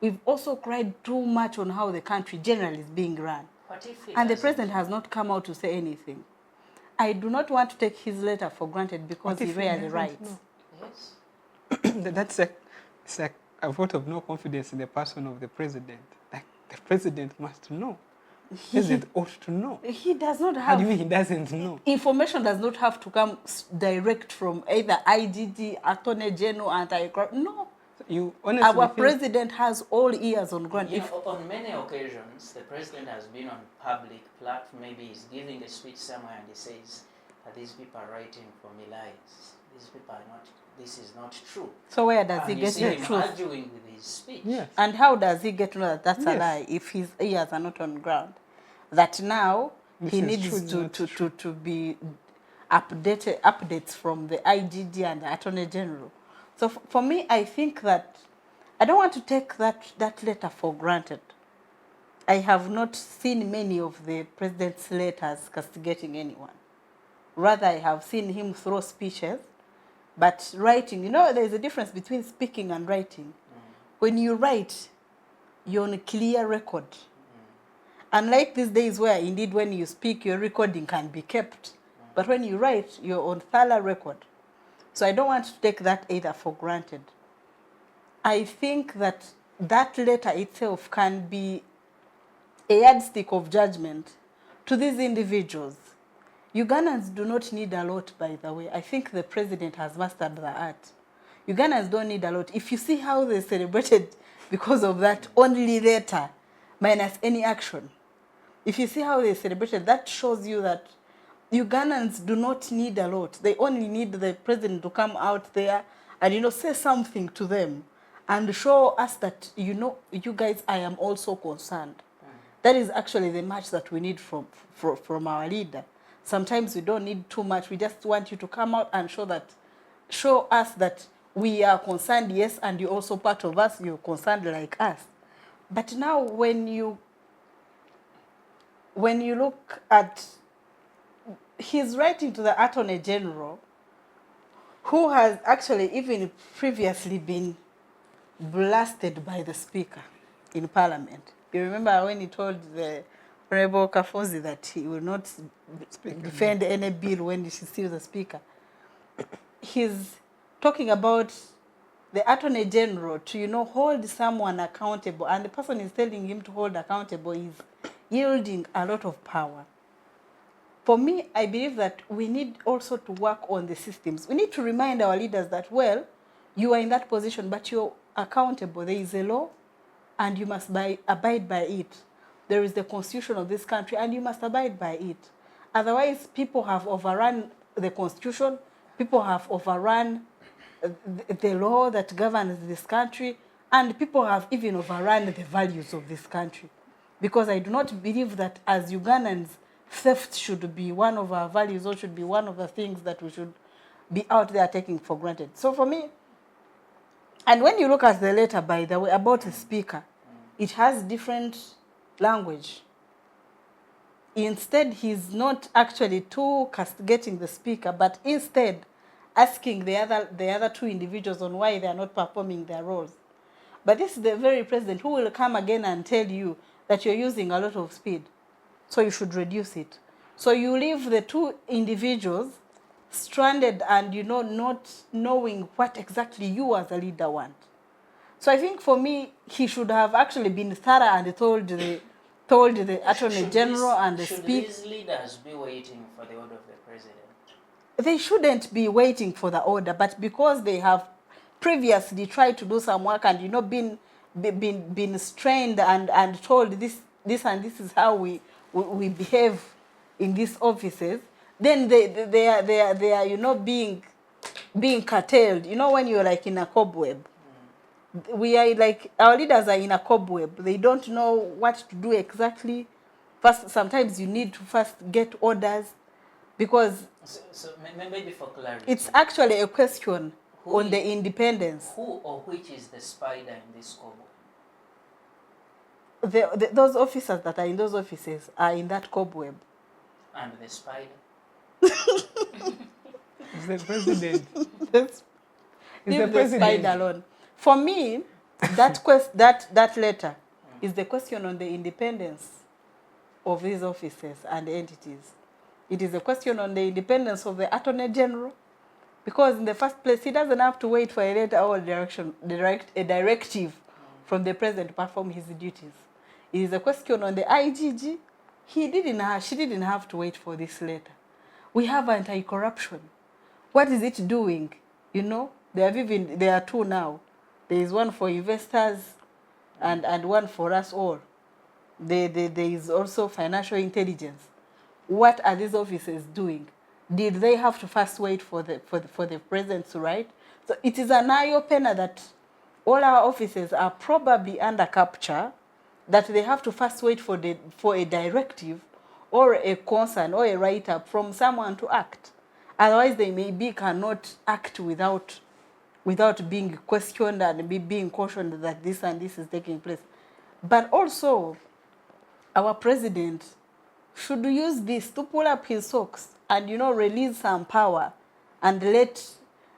We've also cried too much on how the country generally is being run. And the president has not come out to say anything. I do not want to take his letter for granted because he rarely writes. Yes. It's like a vote of no confidence in the person of the president. Like, the president must know. The president ought to know. He does not have... How do you mean he doesn't know? Information does not have to come direct from either IGD, Attorney General, anti-corruption. No. You honestly Our president has all ears on ground. On many occasions, the president has been on public platform. Maybe he's giving a speech somewhere and he says, these people are writing for me lies. These people are not... This is not true. So where does he get the truth? Arguing with his speech. Yes. And how does he get to know that that's a lie if his ears are not on ground? That now he needs to be updates from the IGD and the Attorney General. So for me, I think that I don't want to take that letter for granted. I have not seen many of the president's letters castigating anyone. Rather, I have seen him throw speeches. But writing, there's a difference between speaking and writing. When you write, you're on a clear record. Unlike these days where indeed when you speak, your recording can be kept. But when you write, you're on thorough record. So I don't want to take that either for granted. I think that letter itself can be a yardstick of judgment to these individuals. Ugandans do not need a lot, by the way. I think the president has mastered the art. Ugandans don't need a lot. If you see how they celebrated because of that only letter, minus any action, if you see how they celebrated, that shows you that Ugandans do not need a lot. They only need the president to come out there and, say something to them and show us that, you guys, I am also concerned. That is actually the match that we need from our leader. Sometimes we don't need too much. We just want you to come out and show us that we are concerned, yes, and you're also part of us. You're concerned like us. But now when you look at his writing to the Attorney General, who has actually even previously been blasted by the Speaker in Parliament. You remember when he told the Honorable Kafozi that he will not defend any bill when she sees the Speaker. He's talking about the Attorney General to, hold someone accountable, and the person is telling him to hold accountable is yielding a lot of power. For me, I believe that we need also to work on the systems. We need to remind our leaders that, well, you are in that position, but you're accountable. There is a law, and you must abide by it. There is the constitution of this country, and you must abide by it. Otherwise, people have overrun the constitution, people have overrun the law that governs this country, And people have even overrun the values of this country. Because I do not believe that as Ugandans, theft should be one of our values or should be one of the things that we should be out there taking for granted. So for me, and when you look at the letter, by the way, about the speaker, it has different language. Instead, he's not actually too castigating the speaker, but instead asking the other two individuals on why they are not performing their roles. But this is the very president who will come again and tell you that you're using a lot of speed, so you should reduce it. So you leave the two individuals stranded and, you know, not knowing what exactly you as a leader want. So I think for me, he should have actually been thorough and told the Attorney General and the Speaker. Should these leaders be waiting for the order of the president? They shouldn't be waiting for the order, but because they have previously tried to do some work and, you know, been strained and told this and this is how we behave in these offices, then they are you know, being curtailed. You know, when you're like in a cobweb. We are like, our leaders are in a cobweb. They don't know what to do exactly. First, sometimes you need to first get orders, because so maybe for clarity, it's actually a question on the independence. Who or which is the spider in this cobweb? Those officers that are in those offices are in that cobweb. And the spider? It's the president. Leave the spider alone. For me, that that letter is the question on the independence of these offices and entities. It is a question on the independence of the Attorney General, because in the first place, he doesn't have to wait for a letter or a directive from the president to perform his duties. It is a question on the IGG. She didn't have to wait for this letter. We have anti-corruption. What is it doing? You know, there are two now. There is one for investors and one for us all. There is also financial intelligence. What are these officers doing? Did they have to first wait for the president to write? So it is an eye-opener that all our officers are probably under capture, that they have to first wait for a directive or a concern or a write-up from someone to act. Otherwise, they maybe cannot act without being questioned and being cautioned that this and this is taking place. But also, our president should use this to pull up his socks and, you know, release some power and let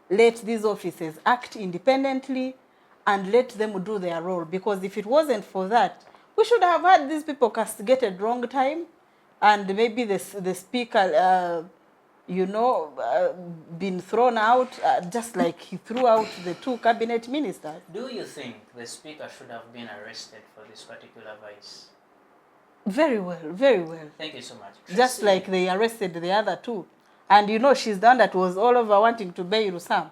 these officers act independently and let them do their role. Because if it wasn't for that, we should have had these people castigated wrong time, and maybe the speaker, you know, been thrown out, just like he threw out the two cabinet ministers. Do you think the speaker should have been arrested for this particular vice? Very well, very well. Thank you so much. Just like they arrested the other two. And, you know, she's the one that was all over wanting to bail Sam.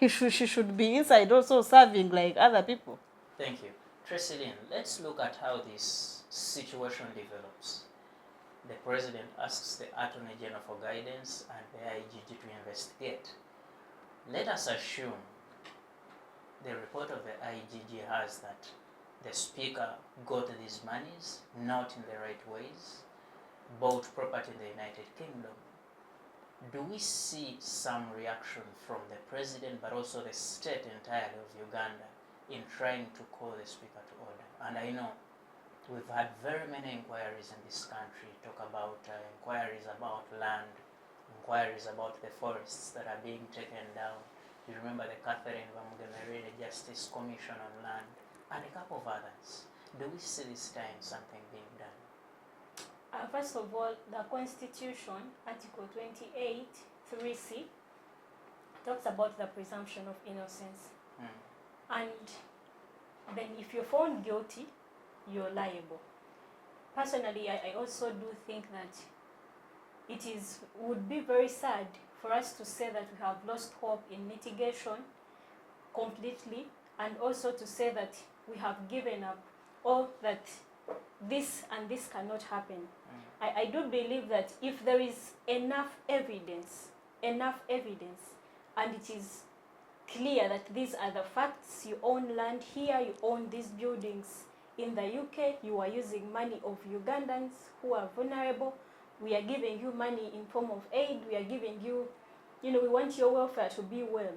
She should be inside also serving like other people. Thank you. Tracy Lynn, let's look at how this situation develops. The president asks the Attorney General for guidance and the IGG to investigate. Let us assume the report of the IGG has that the speaker got these monies not in the right ways, bought property in the United Kingdom. Do we see some reaction from the president, but also the state entirely of Uganda, in trying to call the speaker to order? And I know we've had very many inquiries in this country, talk about inquiries about land, inquiries about the forests that are being taken down. You remember the Catherine Bamugemerere Justice Commission on Land, and a couple of others. Do we see this time something being done? First of all, the Constitution, Article 28, 3C, talks about the presumption of innocence. And then if you're found guilty, you're liable. Personally, I also do think that it would be very sad for us to say that we have lost hope in mitigation completely, and also to say that we have given up, or that this and this cannot happen. I do believe that if there is enough evidence, and it is clear that these are the facts. You own land here, you own these buildings in the UK, you are using money of Ugandans who are vulnerable. We are giving you money in form of aid, we are giving you, we want your welfare to be well.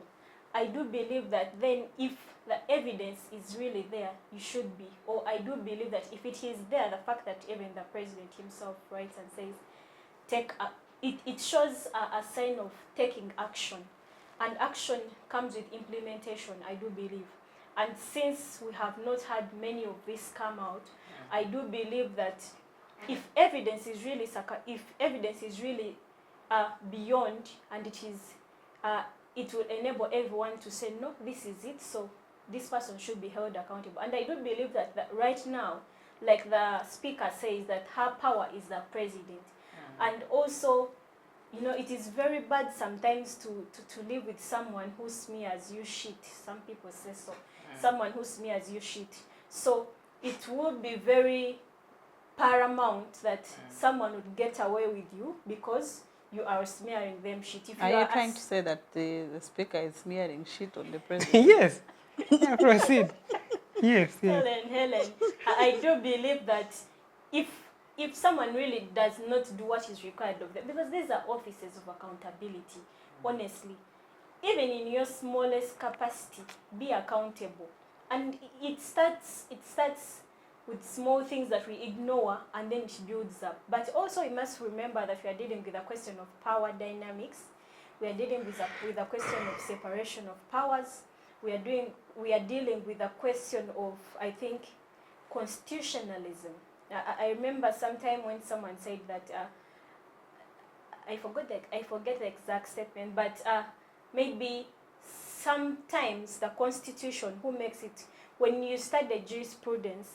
I do believe that then if the evidence is really there, you should be. Or I do believe that if it is there, the fact that even the president himself writes and says, it shows a sign of taking action. And action comes with implementation, I do believe. And since we have not had many of this come out, I do believe that if evidence is really beyond, and it will enable everyone to say, no, this is it, so this person should be held accountable. And I do believe that right now, like the speaker says, that her power is the president. And also, it is very bad sometimes to live with someone who smears you shit. Some people say so. Someone who smears you shit. So it would be very paramount that someone would get away with you because you are smearing them shit. If Are you trying to say that the speaker is smearing shit on the president? Yes. Yeah, proceed. Yes. Helen, I do believe that if someone really does not do what is required of them, because these are offices of accountability, honestly, even in your smallest capacity, be accountable. And it starts with small things that we ignore, and then it builds up. But also we must remember that we are dealing with a question of power dynamics. We are dealing with a question of separation of powers. We are dealing with a question of, I think, constitutionalism. I remember sometime when someone said that I forget the exact statement, but maybe sometimes the Constitution, who makes it, when you study jurisprudence,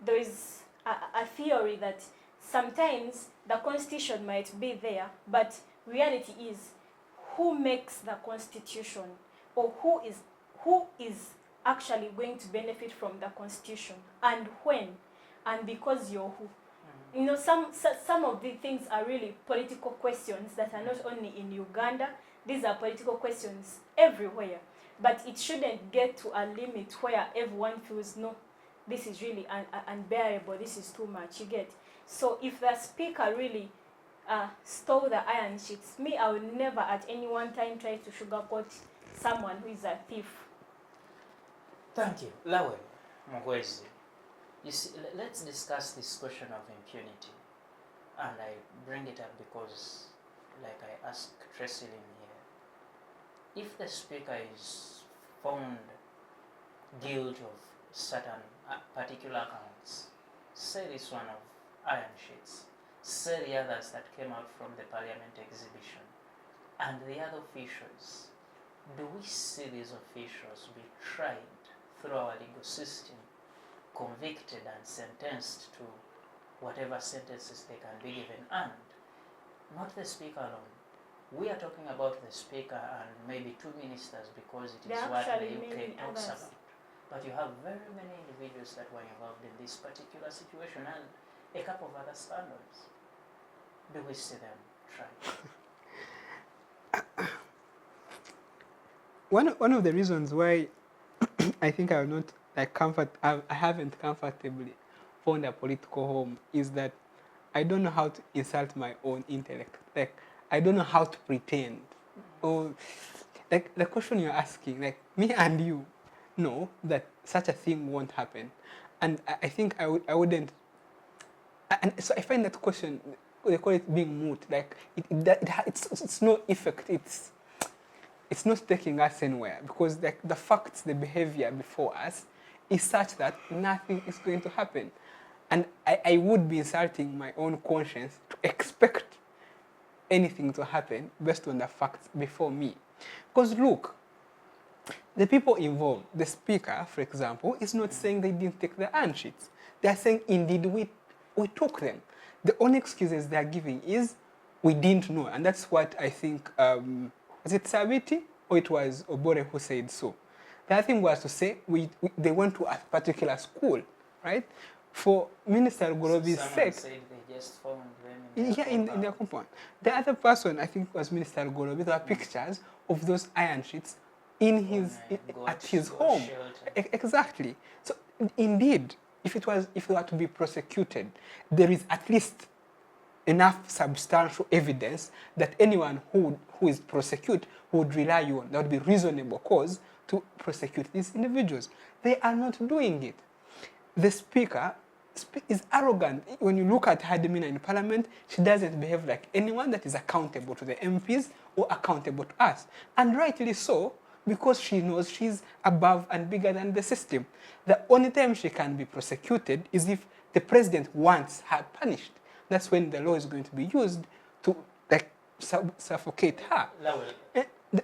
there is a theory that sometimes the Constitution might be there, but reality is who makes the Constitution, or who is actually going to benefit from the Constitution, and when, and because you're who. Some of the things are really political questions that are not only in Uganda. These are political questions everywhere. But it shouldn't get to a limit where everyone feels, no, this is really unbearable, this is too much, you get. So if the speaker really stole the iron sheets, I will never at any one time try to sugarcoat someone who is a thief. Thank you. Lawel Muhwezi. You see, let's discuss this question of impunity. And I bring it up because, like I asked Tracy here, if the speaker is found guilty of certain particular counts, say this one of iron sheets, say the others that came out from the parliament exhibition, and the other officials, do we see these officials be tried through our legal system, convicted and sentenced to whatever sentences they can be given? And not the speaker alone. We are talking about the speaker and maybe two ministers because it is what the UK talks about. But you have very many individuals that were involved in this particular situation and a couple of other scandals. Do we see them tried? One of the reasons why I think I will not I haven't comfortably found a political home is that I don't know how to insult my own intellect. Like, I don't know how to pretend. Or, like, the question you're asking, like, me and you know that such a thing won't happen. And I think I wouldn't. And so I find that question, they call it being moot. Like, it's no effect. It's not taking us anywhere because the facts, the behavior before us is such that nothing is going to happen. And I would be insulting my own conscience to expect anything to happen based on the facts before me. Because look, the people involved, the speaker, for example, is not saying they didn't take the iron sheets. They are saying, indeed, we took them. The only excuses they are giving is, we didn't know. And that's what I think, was it Sabiti or it was Obore who said so? The other thing was to say, they went to a particular school, right? For Minister Gorobi's sake. Said they just found them in their compound. The other person, I think, was Minister Gorobi. There were pictures of those iron sheets in his at his home. Exactly. So indeed, if they were to be prosecuted, there is at least enough substantial evidence that anyone who is prosecuted would rely on. That would be reasonable cause to prosecute these individuals. They are not doing it. The speaker is arrogant. When you look at her demeanor in parliament, she doesn't behave like anyone that is accountable to the MPs or accountable to us. And rightly so, because she knows she's above and bigger than the system. The only time she can be prosecuted is if the president wants her punished. That's when the law is going to be used to suffocate her.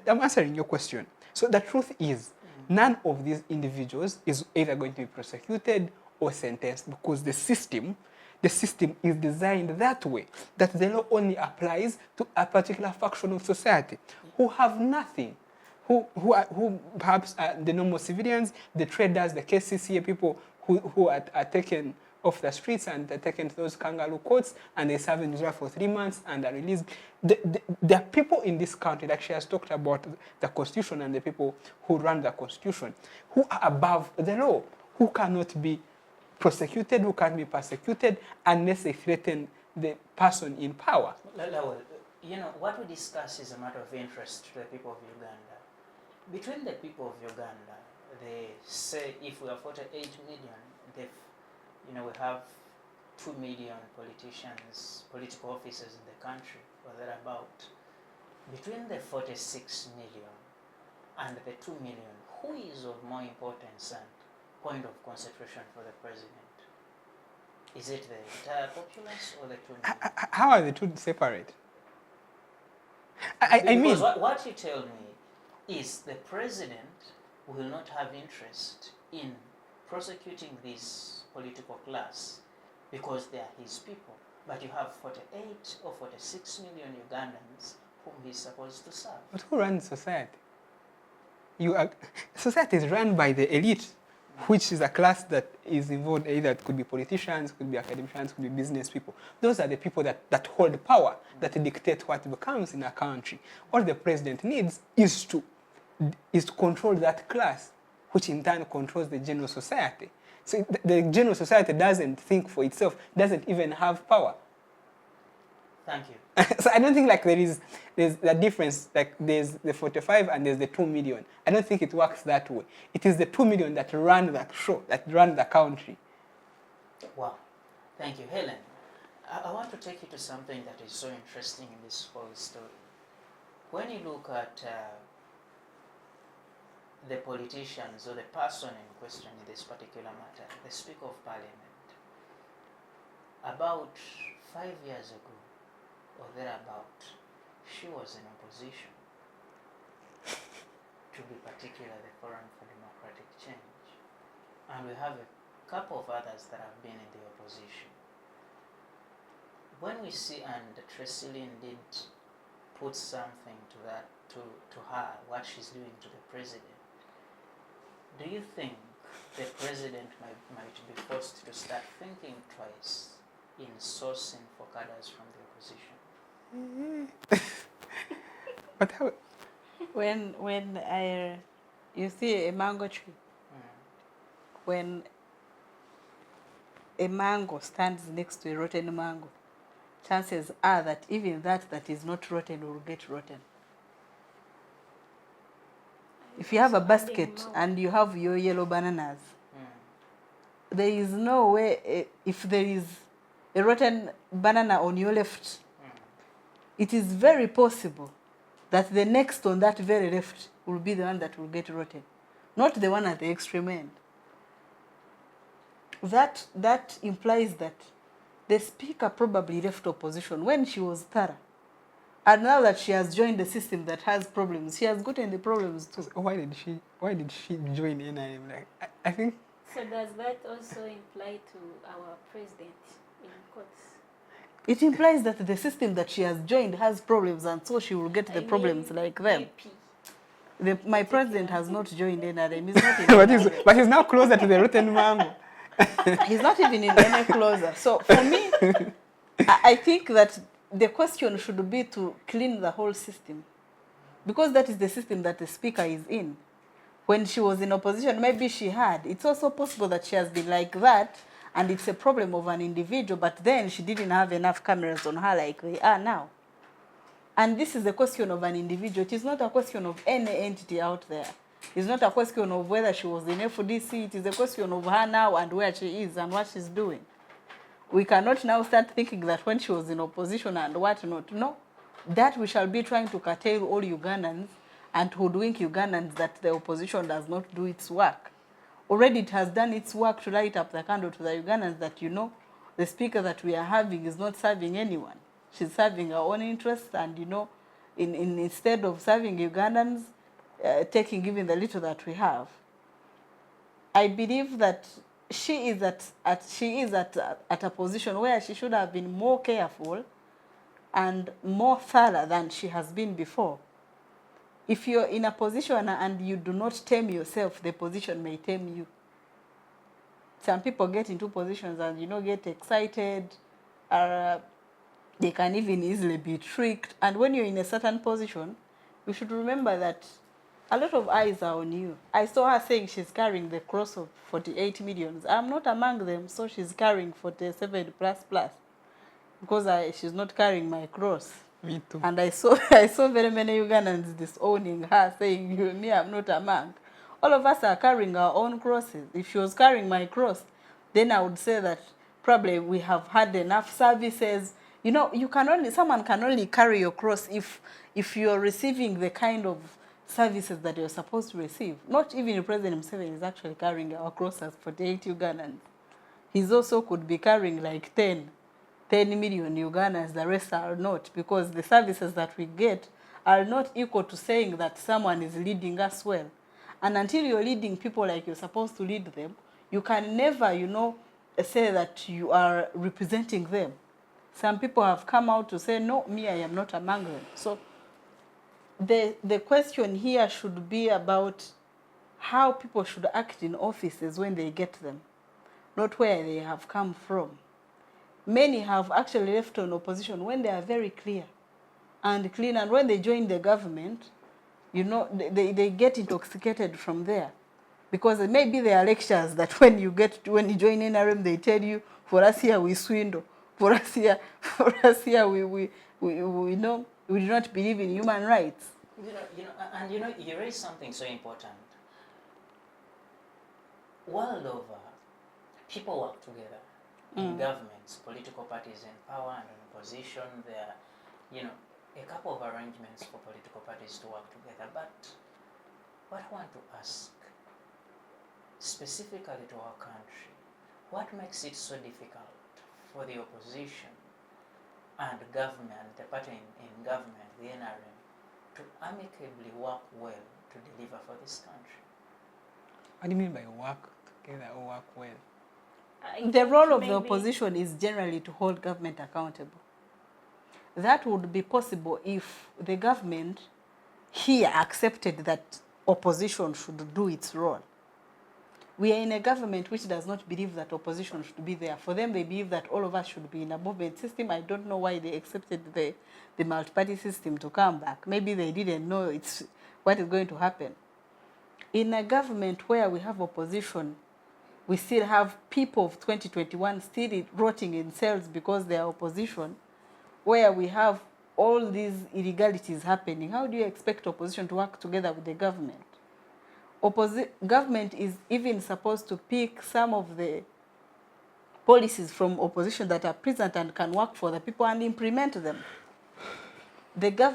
I'm answering your question. So the truth is, none of these individuals is either going to be prosecuted or sentenced, because the system is designed that way, that the law only applies to a particular faction of society who have nothing, who perhaps are the normal civilians, the traders, the KCCA people who are taken off the streets and are taken to those kangaroo courts and they serve in Israel for 3 months and are released. There are people in this country, like she has talked about the Constitution and the people who run the Constitution, who are above the law, who cannot be prosecuted, who can't be persecuted unless they threaten the person in power. You know, what we discuss is a matter of interest to the people of Uganda. Between the people of Uganda, they say if we are 48 million, we have 2 million politicians, political officers in the country, or thereabout. Between the 46 million and the 2 million, who is of more importance and point of concentration for the president? Is it the entire populace or the 2 million? How are the two separate? Because what you tell me is the president will not have interest in prosecuting this political class because they are his people. But you have 48 or 46 million Ugandans whom he's supposed to serve. But who runs society? Society is run by the elite, which is a class that is involved, either it could be politicians, could be academicians, could be business people. Those are the people that hold power, that dictate what becomes in a country. All the president needs is to control that class, which in turn controls the general society. So the general society doesn't think for itself, doesn't even have power. Thank you. So I don't think there's a difference, like there's the 45 and there's the 2 million. I don't think it works that way. It is the 2 million that run that show, that run the country. Wow. Thank you. Helen, I want to take you to something that is so interesting in this whole story. When you look at the politicians or the person in question in this particular matter, the Speaker of Parliament, about 5 years ago, or thereabout, she was in opposition to be particular the Forum for Democratic Change. And we have a couple of others that have been in the opposition. When we see, and Tracy Lynn did put something to that, to her, what she's doing to the president, do you think the president might be forced to start thinking twice in sourcing for cadres from the opposition? But how? When you see a mango tree, when a mango stands next to a rotten mango, chances are that even that is not rotten will get rotten. If you have a basket and you have your yellow bananas, there is no way, if there is a rotten banana on your left, it is very possible that the next on that very left will be the one that will get rotten, not the one at the extreme end. That implies that the speaker probably left opposition when she was thorough. And now that she has joined the system that has problems, she has gotten the problems too. So why did she join NIM? I think. So does that also imply to our president in courts? It implies that the system that she has joined has problems, and so she will get the problems like them. My president has not joined NRM. He's not in but he's now closer to the rotten mango. He's not even in any closer. So for me, I think that the question should be to clean the whole system, because that is the system that the speaker is in. when she was in opposition, maybe she had. It's also possible that she has been like that, and it's a problem of an individual, but then she didn't have enough cameras on her like they are now. And this is a question of an individual. It is not a question of any entity out there. It's not a question of whether she was in FDC. It is a question of her now and where she is and what she's doing. We cannot now start thinking that when she was in opposition and what not. No, that we shall be trying to curtail all Ugandans and hoodwink Ugandans that the opposition does not do its work. Already it has done its work to light up the candle to the Ugandans that, you know, the speaker that we are having is not serving anyone. She's serving her own interests, and, you know, instead of serving Ugandans, taking even the little that we have. I believe that she is at a position where she should have been more careful and more thorough than she has been before. If you're in a position and you do not tame yourself, the position may tame you. Some people get into positions and, you know, get excited, they can even easily be tricked. And when you're in a certain position, you should remember that a lot of eyes are on you. I saw her saying she's carrying the cross of 48 millions. I'm not among them, so she's carrying 47 plus because she's not carrying my cross. Me too. And I saw very many Ugandans disowning her, saying, "You, me, I'm not among." All of us are carrying our own crosses. If she was carrying my cross, then I would say that probably we have had enough services. You know, someone can only carry your cross if you're receiving the kind of services that you're supposed to receive. Not even President Museveni is actually carrying our cross as 48 Ugandans. He also could be carrying like 10 million Ugandans, the rest are not, because the services that we get are not equal to saying that someone is leading us well. And until you're leading people like you're supposed to lead them, you can never, you know, say that you are representing them. Some people have come out to say, no, me, I am not among them. So the question here should be about how people should act in offices when they get them, not where they have come from. Many have actually left on opposition when they are very clear and clean, and when they join the government, you know, they get intoxicated from there. Because it may be their lectures that when you join NRM, they tell you, for us here we swindle, for us here we know we do not believe in human rights. You raise something so important. World over, people work together in governments, political parties in power and in opposition. There are, you know, a couple of arrangements for political parties to work together. But what I want to ask, specifically to our country, what makes it so difficult for the opposition and government, the party in government, the NRM, to amicably work well to deliver for this country? What do you mean by work together or work well? The role of the opposition is generally to hold government accountable. That would be possible if the government here accepted that opposition should do its role. We are in a government which does not believe that opposition should be there. For them, they believe that all of us should be in a movement system. I don't know why they accepted the multi-party system to come back. Maybe they didn't know it's what is going to happen. In a government where we have opposition, we still have people of 2021 still rotting in cells because they are opposition, where we have all these illegalities happening. How do you expect opposition to work together with the government? Government is even supposed to pick some of the policies from opposition that are present and can work for the people and implement them.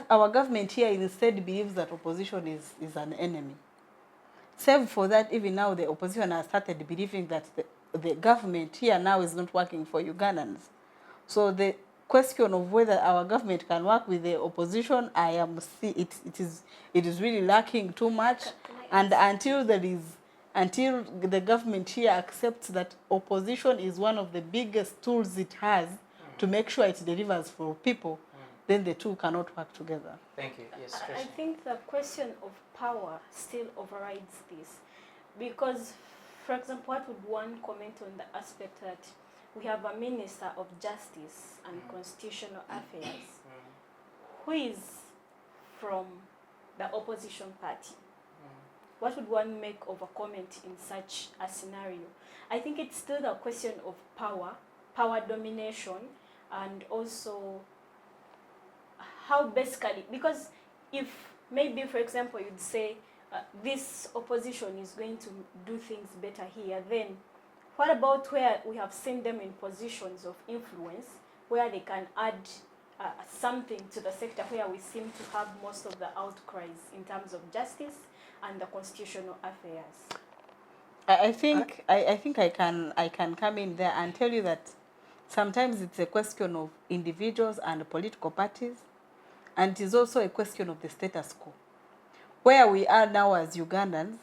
Our government here instead believes that opposition is an enemy. Save for that, even now the opposition has started believing that the government here now is not working for Ugandans. So the question of whether our government can work with the opposition, it is really lacking too much. And until the government here accepts that opposition is one of the biggest tools it has to make sure it delivers for people, then the two cannot work together. Thank you. Yes, I Tracy. think the question of power still overrides this. Because, for example, what would one comment on the aspect that we have a Minister of Justice and Constitutional Affairs who is from the opposition party? what would one make of a comment in such a scenario? I think it's still a question of power domination, and also how basically, because if maybe, for example, you'd say this opposition is going to do things better here, then what about where we have seen them in positions of influence where they can add something to the sector, where we seem to have most of the outcries in terms of justice and the constitutional affairs? I think I can come in there and tell you that sometimes it's a question of individuals and political parties, and it is also a question of the status quo. Where we are now as Ugandans,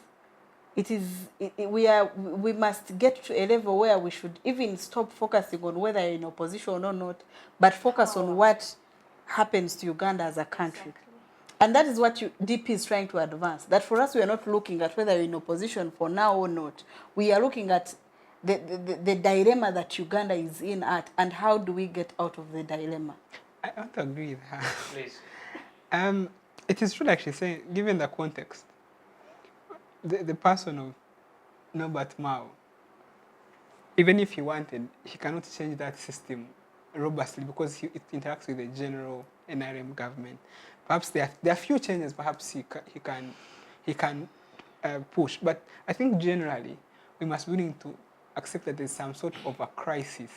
we must get to a level where we should even stop focusing on whether you're in opposition or not, but focus on what happens to Uganda as a country. Exactly. And that is what DP is trying to advance. That for us, we are not looking at whether you're in opposition for now or not. We are looking at the dilemma that Uganda is in at, and how do we get out of the dilemma. I want to agree with her. Please. It is true, like she's saying, given the context, the person of Norbert Mao, even if he wanted, he cannot change that system robustly because it interacts with the general NRM government. Perhaps there are few changes perhaps he can push, but I think generally we must be willing to accept that there's some sort of a crisis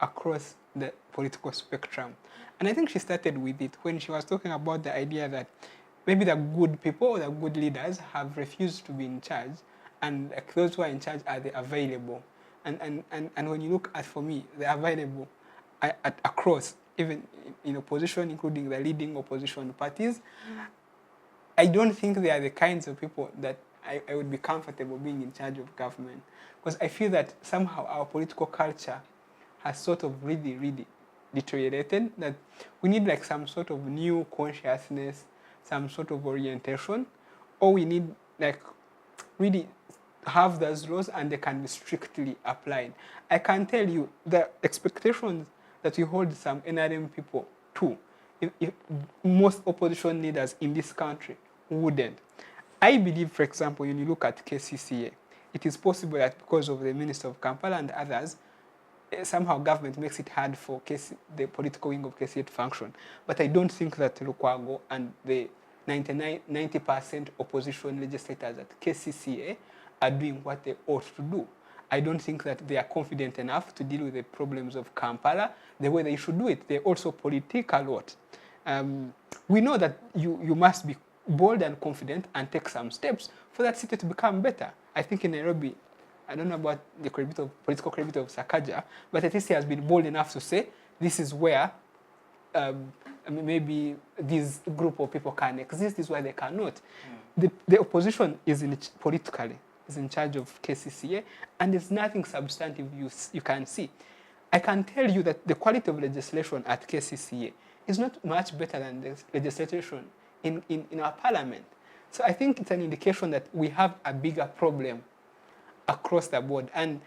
across the political spectrum. And I think she started with it when she was talking about the idea that maybe the good people or the good leaders have refused to be in charge, and like, those who are in charge are the available. And when you look at, for me, the available across, even in opposition, including the leading opposition parties, I don't think they are the kinds of people that I would be comfortable being in charge of government. Because I feel that somehow our political culture has sort of really deteriorated, that we need like some sort of new consciousness, some sort of orientation, or we need like really have those laws and they can be strictly applied. I can tell you the expectations that we hold some NRM people to, if most opposition leaders in this country wouldn't. I believe, for example, when you look at KCCA, it is possible that because of the Minister of Kampala and others, somehow government makes it hard for the political wing of KCCA to function. But I don't think that Lukwago and the 90% opposition legislators at KCCA are doing what they ought to do. I don't think that they are confident enough to deal with the problems of Kampala the way they should do it. They also politic a lot. We know that you must be bold and confident and take some steps for that city to become better. I think in Nairobi, I don't know about the political credibility of Sakaja, but at least he has been bold enough to say this is where maybe this group of people can exist, this is why they cannot. The opposition is politically is in charge of KCCA, and there's nothing substantive you can see. I can tell you that the quality of legislation at KCCA is not much better than the legislation in our parliament. So I think it's an indication that we have a bigger problem across the board, and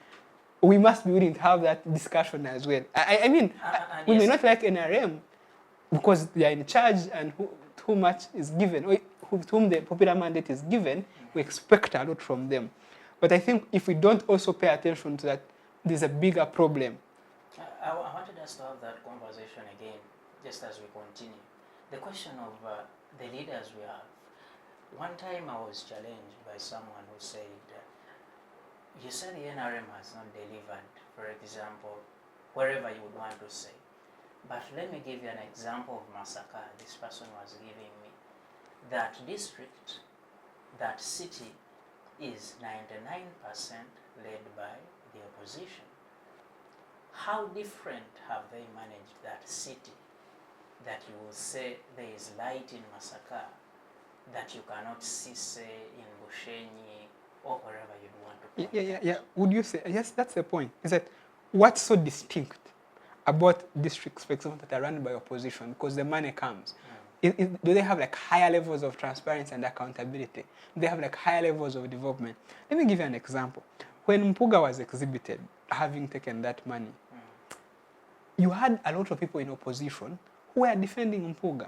we must be willing to have that discussion as well. I mean, we may not like NRM because they are in charge and who much is given, or to whom the popular mandate is given, we expect a lot from them. But I think if we don't also pay attention to that, there's a bigger problem. I wanted us to have that conversation again, just as we continue. The question of the leaders we have. One time I was challenged by someone who said, you said the NRM has not delivered, for example, wherever you would want to say. But let me give you an example of Masaka. This person was giving me that district, that city is 99% led by the opposition. How different have they managed that city that you will say there is light in Masaka that you cannot see, say, in Bushenyi or wherever you'd want to? Yeah. Would you say, yes, that's the point, is that what's so distinct about districts, for example, that are run by opposition, because the money comes? Do they have like higher levels of transparency and accountability? Do they have like higher levels of development? Let me give you an example. When Mpuga was exhibited, having taken that money, you had a lot of people in opposition who were defending Mpuga.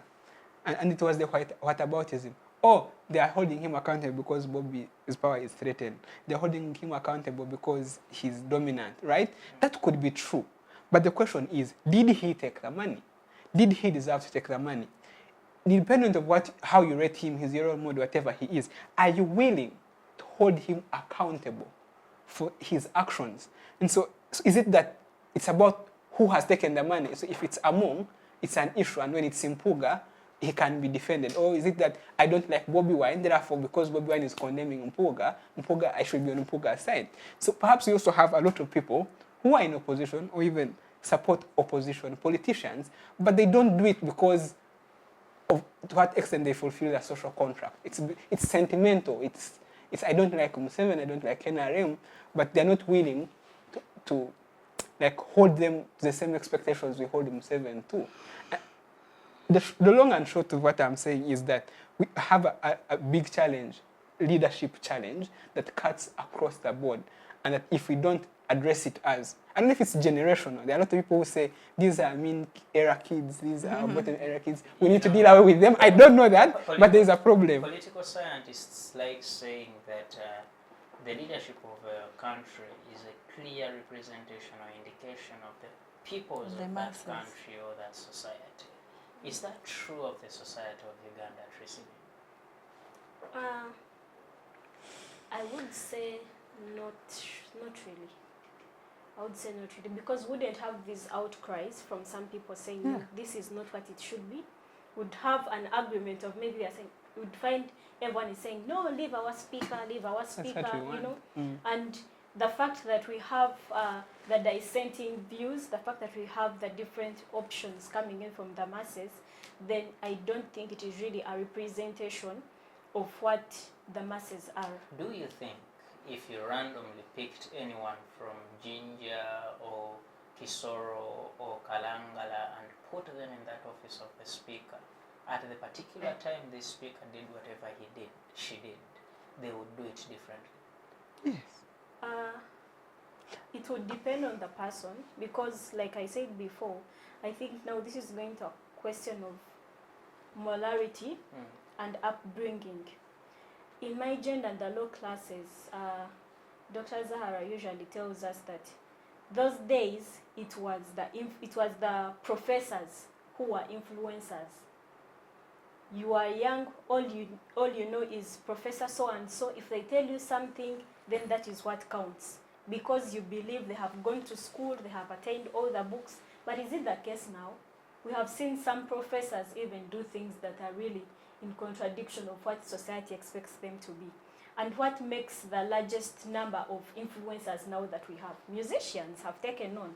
And it was the whataboutism. oh, they are holding him accountable because Bobby's power is threatened. They're holding him accountable because he's dominant, right? That could be true. But the question is, did he take the money? Did he deserve to take the money? Independent of how you rate him, his role model, whatever he is, are you willing to hold him accountable for his actions? And so is it that it's about who has taken the money? So if it's Among, it's an issue, and when it's Mpuga, he can be defended. Or is it that I don't like Bobby Wine, therefore because Bobby Wine is condemning Mpuga, I should be on Mpuga's side? So perhaps you also have a lot of people who are in opposition or even support opposition politicians, but they don't do it because of to what extent they fulfill their social contract. It's sentimental. It's I don't like Museveni, I don't like NRM, but they're not willing to like hold them to the same expectations we hold Museveni to. The long and short of what I'm saying is that we have a big challenge, leadership challenge, that cuts across the board. And that if we don't address it as, I don't know if it's generational. There are a lot of people who say, these are mean era kids, these are bottom era kids. We need to deal away with them. I don't know that, but there's a problem. Political scientists like saying that the leadership of a country is a clear representation or indication of the peoples of that country or that society. Is that true of the society of Uganda, Tracy? I would say not really. I would say not really, because we wouldn't have these outcries from some people saying, no, this is not what it should be. Would have an argument of maybe they're saying, would find everyone is saying, no, leave our speaker, you know. And the fact that we have the dissenting views, the fact that we have the different options coming in from the masses, then I don't think it is really a representation of what the masses are. Do you think if you randomly picked anyone from Jinja or Kisoro or Kalangala and put them in that office of the speaker, at the particular time this speaker did whatever she did, they would do it differently? Yes. It would depend on the person, because like I said before, I think now this is going to a question of morality and upbringing. In my gender and the low classes, Dr. Zahara usually tells us that those days it was the professors who were influencers. You are young, all you know is Professor so and so. If they tell you something, then that is what counts, because you believe they have gone to school, they have attained all the books. But is it the case now? We have seen some professors even do things that are really in contradiction of what society expects them to be. And what makes the largest number of influencers now that we have? Musicians have taken on.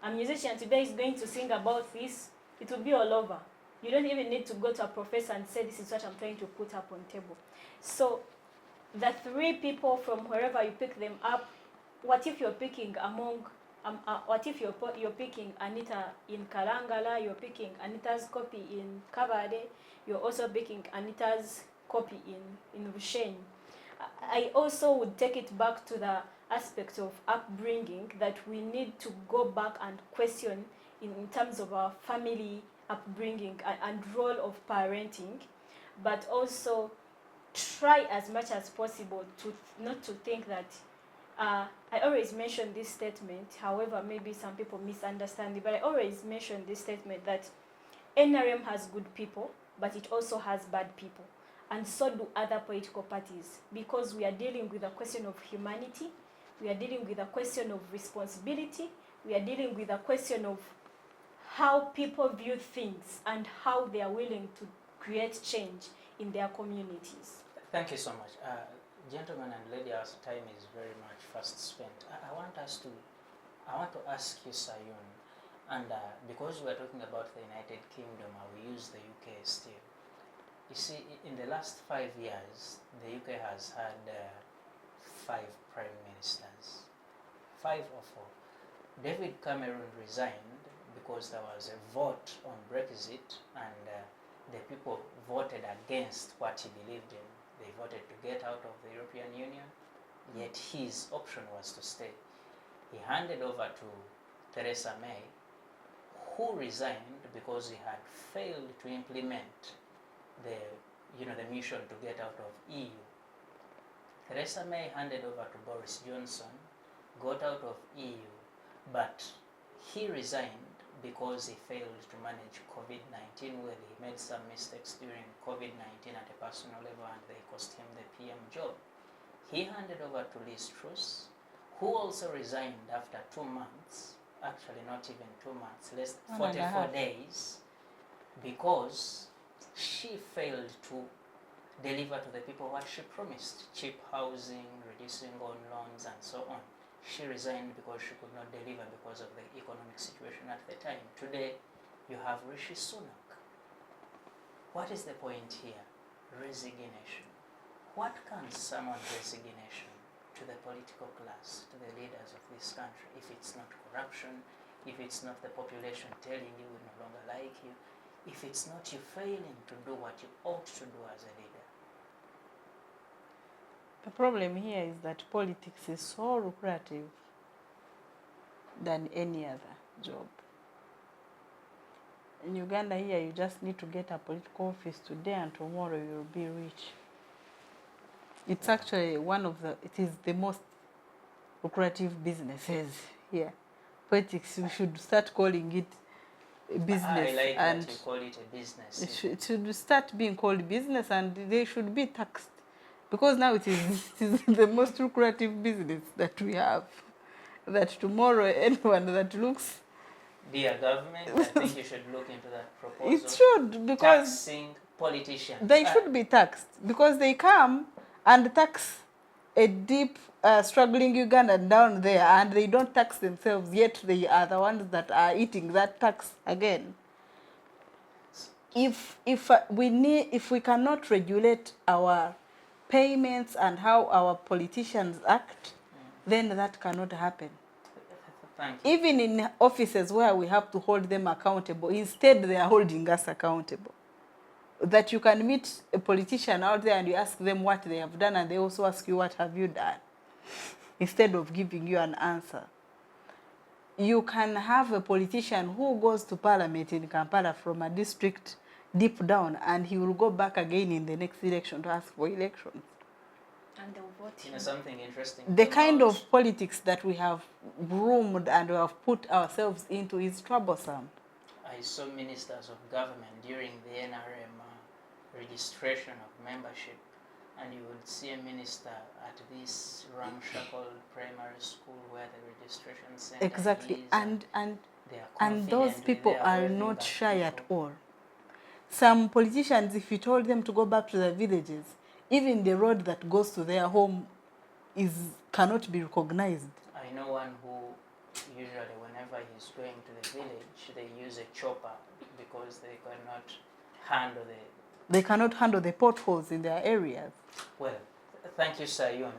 A musician today is going to sing about this, it will be all over. You don't even need to go to a professor and say, this is what I'm trying to put up on table. So the three people from wherever you pick them up, what if you're picking among, what if you're picking Anita in Kalangala, you're picking Anita's copy in Kabade, you're also picking Anita's copy in Rushen. I also would take it back to the aspect of upbringing, that we need to go back and question in terms of our family upbringing and role of parenting, but also try as much as possible to not to think that I always mention this statement, however maybe some people misunderstand it, but I always mention this statement that NRM has good people, but it also has bad people, and so do other political parties, because we are dealing with a question of humanity, we are dealing with a question of responsibility, we are dealing with a question of how people view things and how they are willing to create change in their communities. Thank you so much. Gentlemen and lady, our time is very much fast spent. I want to ask you, Sayun, and because we are talking about the United Kingdom, I will use the UK still. You see, in the last 5 years, the UK has had 5 prime ministers, 5 or 4. David Cameron resigned because there was a vote on Brexit, and the people voted against what he believed in. They voted to get out of the European Union, yet his option was to stay. He handed over to Theresa May, who resigned because he had failed to implement the the mission to get out of EU. Theresa May handed over to Boris Johnson, got out of EU, but he resigned because he failed to manage COVID-19 well. He made some mistakes during COVID-19 at a personal level and they cost him the PM job. He handed over to Liz Truss, who also resigned after 2 months, actually not even 2 months, less than 44 days, because she failed to deliver to the people what she promised: cheap housing, reducing on loans and so on. She resigned because she could not deliver because of the economic situation at the time. Today, you have Rishi Sunak. What is the point here? Resignation. What can summon resignation to the political class, to the leaders of this country, if it's not corruption, if it's not the population telling you we no longer like you, if it's not you failing to do what you ought to do as a leader? The problem here is that politics is so lucrative than any other job. In Uganda here, you just need to get a political office today and tomorrow you'll be rich. It's actually it is the most lucrative businesses here. Politics, we should start calling it a business. I like and that you call it a business. It should start being called business and they should be taxed. Because now it is the most lucrative business that we have. That tomorrow anyone that looks... Dear government, I think you should look into that proposal. It should, because... Taxing politicians. They should be taxed, because they come and tax a deep, struggling Ugandan down there, and they don't tax themselves, yet they are the ones that are eating that tax again. If we cannot regulate our payments and how our politicians act, then that cannot happen. Thank you. Even in offices where we have to hold them accountable, instead they are holding us accountable. That you can meet a politician out there and you ask them what they have done and they also ask you what have you done, instead of giving you an answer. You can have a politician who goes to parliament in Kampala from a district deep down, and he will go back again in the next election to ask for elections. And they'll vote him. Something interesting. The kind of politics that we have groomed and we have put ourselves into is troublesome. I saw ministers of government during the NRM registration of membership, and you would see a minister at this ramshackle primary school where the registration center Exactly, is, and those people are not shy at all. Some politicians, if you told them to go back to their villages, even the road that goes to their home cannot be recognized. I know one who usually whenever he's going to the village, they use a chopper because they cannot handle the potholes in their areas. Well, thank you, Sayun.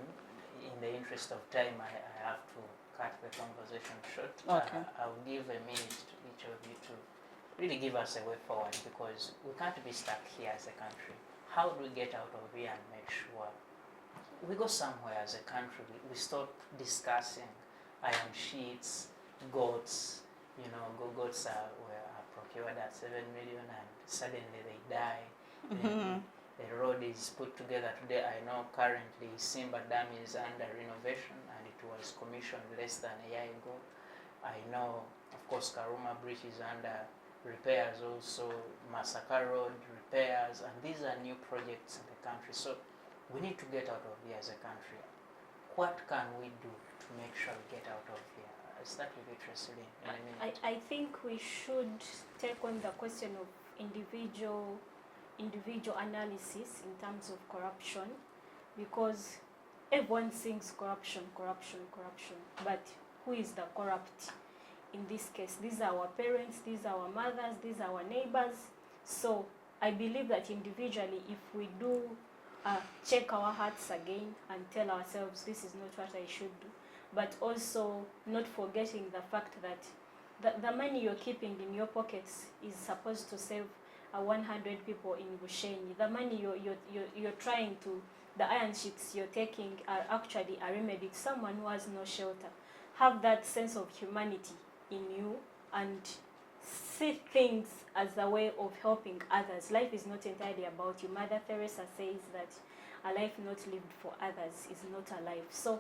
In the interest of time, I have to cut the conversation short. Okay. I'll give a minute to each of you to really give us a way forward, because we can't be stuck here as a country. How do we get out of here and make sure we go somewhere as a country? We stop discussing iron sheets, goats. Goats were procured at 7 million and suddenly they die. The road is put together today. I know currently Simba Dam is under renovation and it was commissioned less than a year ago. I know, of course, Karuma Bridge is under repairs also, Masaka Road repairs, and these are new projects in the country. So we need to get out of here as a country. What can we do to make sure we get out of here? I'll start with you, Tracy, in a minute. I think we should take on the question of individual analysis in terms of corruption, because everyone sings corruption, corruption, corruption, but who is the corrupt? In this case, these are our parents, these are our mothers, these are our neighbors. So I believe that individually, if we do check our hearts again and tell ourselves this is not what I should do, but also not forgetting the fact that the money you're keeping in your pockets is supposed to save 100 people in Bushenyi. The money you're trying to, the iron sheets you're taking are actually a remedy to someone who has no shelter. Have that sense of humanity in you and see things as a way of helping others. Life is not entirely about you. Mother Teresa says that a life not lived for others is not a life. So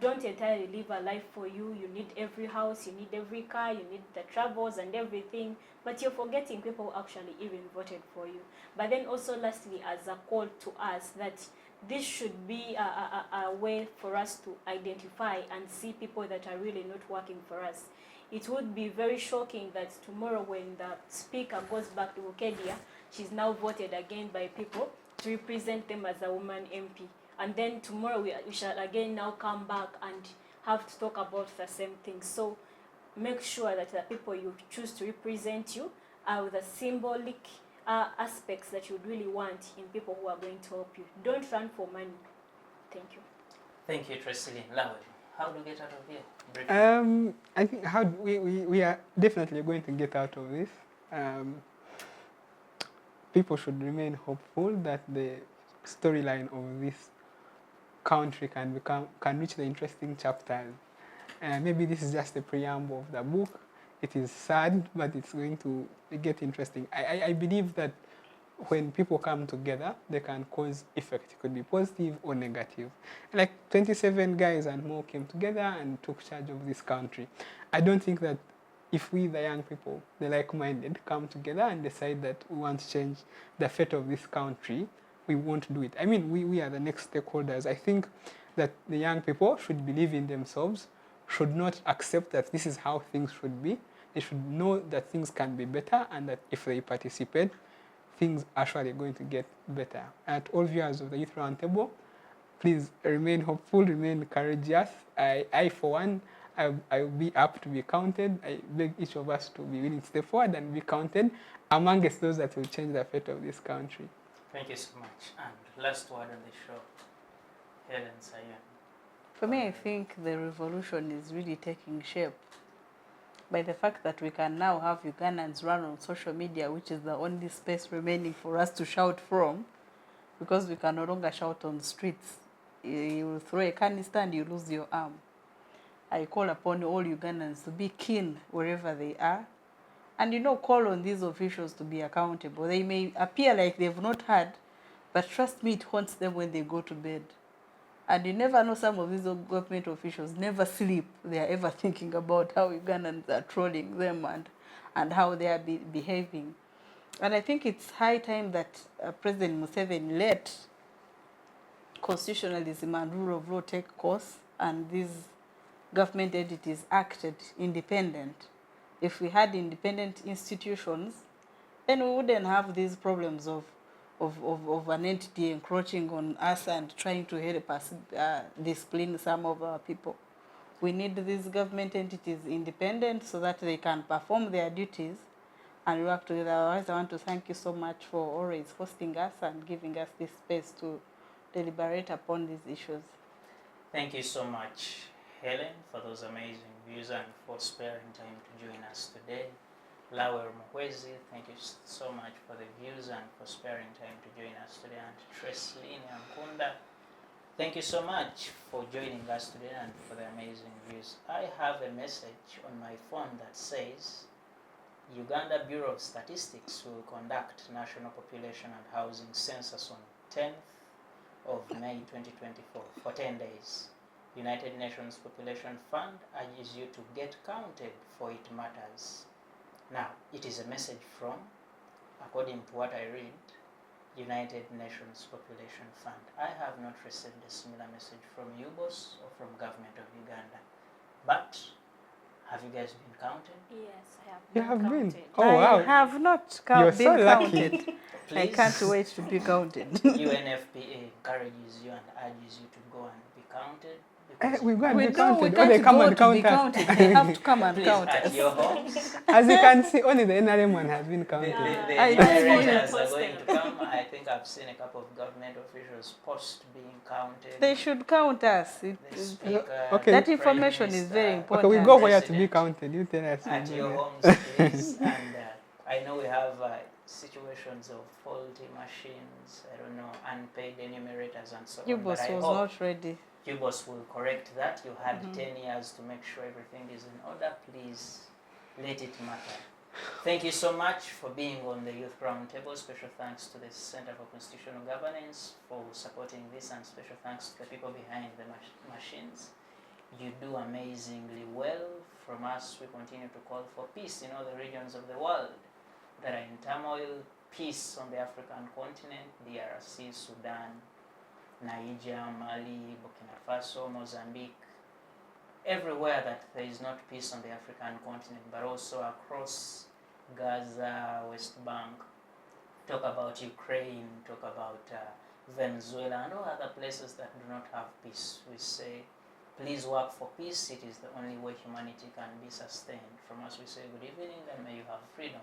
don't entirely live a life for you. You need every house, you need every car, you need the travels and everything, but you're forgetting people who actually even voted for you. But then also lastly, as a call to us, that this should be a way for us to identify and see people that are really not working for us. It would be very shocking that tomorrow when the speaker goes back to Ukedia, she's now voted again by people to represent them as a woman MP. And then tomorrow we shall again now come back and have to talk about the same thing. So make sure that the people you choose to represent you are the symbolic aspects that you really want in people who are going to help you. Don't run for money. Thank you. Thank you, Tracy. Lawel, how do we get out of here? Briefly. I think how we are definitely going to get out of this. People should remain hopeful that the storyline of this country can reach the interesting chapters. Maybe this is just the preamble of the book. It is sad, but it's going to get interesting. I believe that when people come together, they can cause effect. It could be positive or negative. Like 27 guys and more came together and took charge of this country. I don't think that if we, the young people, the like-minded, come together and decide that we want to change the fate of this country, we won't do it. I mean, we are the next stakeholders. I think that the young people should believe in themselves, should not accept that this is how things should be. They should know that things can be better and that if they participate, things are actually going to get better. And all viewers of the Youth Roundtable, please remain hopeful, remain courageous. I for one, I will be up to be counted. I beg each of us to be willing to step forward and be counted amongst those that will change the fate of this country. Thank you so much. And last word on the show, Helen Sayan. For me, I think the revolution is really taking shape by the fact that we can now have Ugandans run on social media, which is the only space remaining for us to shout from, because we can no longer shout on the streets. You will throw a canister and you lose your arm. I call upon all Ugandans to be keen wherever they are, and call on these officials to be accountable. They may appear like they've not heard, but trust me, it haunts them when they go to bed. And you never know, some of these government officials never sleep. They are ever thinking about how Ugandans are trolling them and how they are behaving. And I think it's high time that President Museveni let constitutionalism and rule of law take course, and these government entities acted independent. If we had independent institutions, then we wouldn't have these problems of an entity encroaching on us and trying to help us discipline some of our people. We need these government entities independent so that they can perform their duties and work together. Otherwise, I want to thank you so much for always hosting us and giving us this space to deliberate upon these issues. Thank you so much, Helen, for those amazing views and for sparing time to join us today. Lawel Muhwezi, thank you so much for the views and for sparing time to join us today. And Tracy Nkunda, thank you so much for joining us today and for the amazing views. I have a message on my phone that says Uganda Bureau of Statistics will conduct National Population and Housing Census on 10th of May 2024 for 10 days. United Nations Population Fund urges you to get counted, for it matters. Now, it is a message from, according to what I read, United Nations Population Fund. I have not received a similar message from UBOS or from government of Uganda. But, have you guys been counted? Yes, I have You have been? counted. Oh, wow. I have not You're been so lucky. counted. I can't wait to be counted. UNFPA encourages you and urges you to go and be counted. We go and We be know we counted. Oh, can't they come go and to be count us. counted. They have to come and Please, count at us. your homes, As you can see, only the NRM one has been the counted. I narrators see. are going to come. I think I've seen a couple of government officials post being counted. They should count us. The speaker, Okay. That the information Prime is very Minister, Okay, important. we go where to be President, counted. You tell us. at we your go homes, please. And I know we have situations of faulty machines, I don't know, unpaid enumerators and so on. But UBOS I was hope not ready. UBOS will correct that. You had 10 years to make sure everything is in order. Please let it matter. Thank you so much for being on the Youth Roundtable. Special thanks to the Center for Constitutional Governance for supporting this, and special thanks to the people behind the machines. You do amazingly well. From us, we continue to call for peace in all the regions of the world that are in turmoil, peace on the African continent, DRC, Sudan, Niger, Mali, Burkina Faso, Mozambique, everywhere that there is not peace on the African continent, but also across Gaza, West Bank. Talk about Ukraine, talk about Venezuela, and all other places that do not have peace. We say, please work for peace. It is the only way humanity can be sustained. From us, we say good evening, and may you have freedom.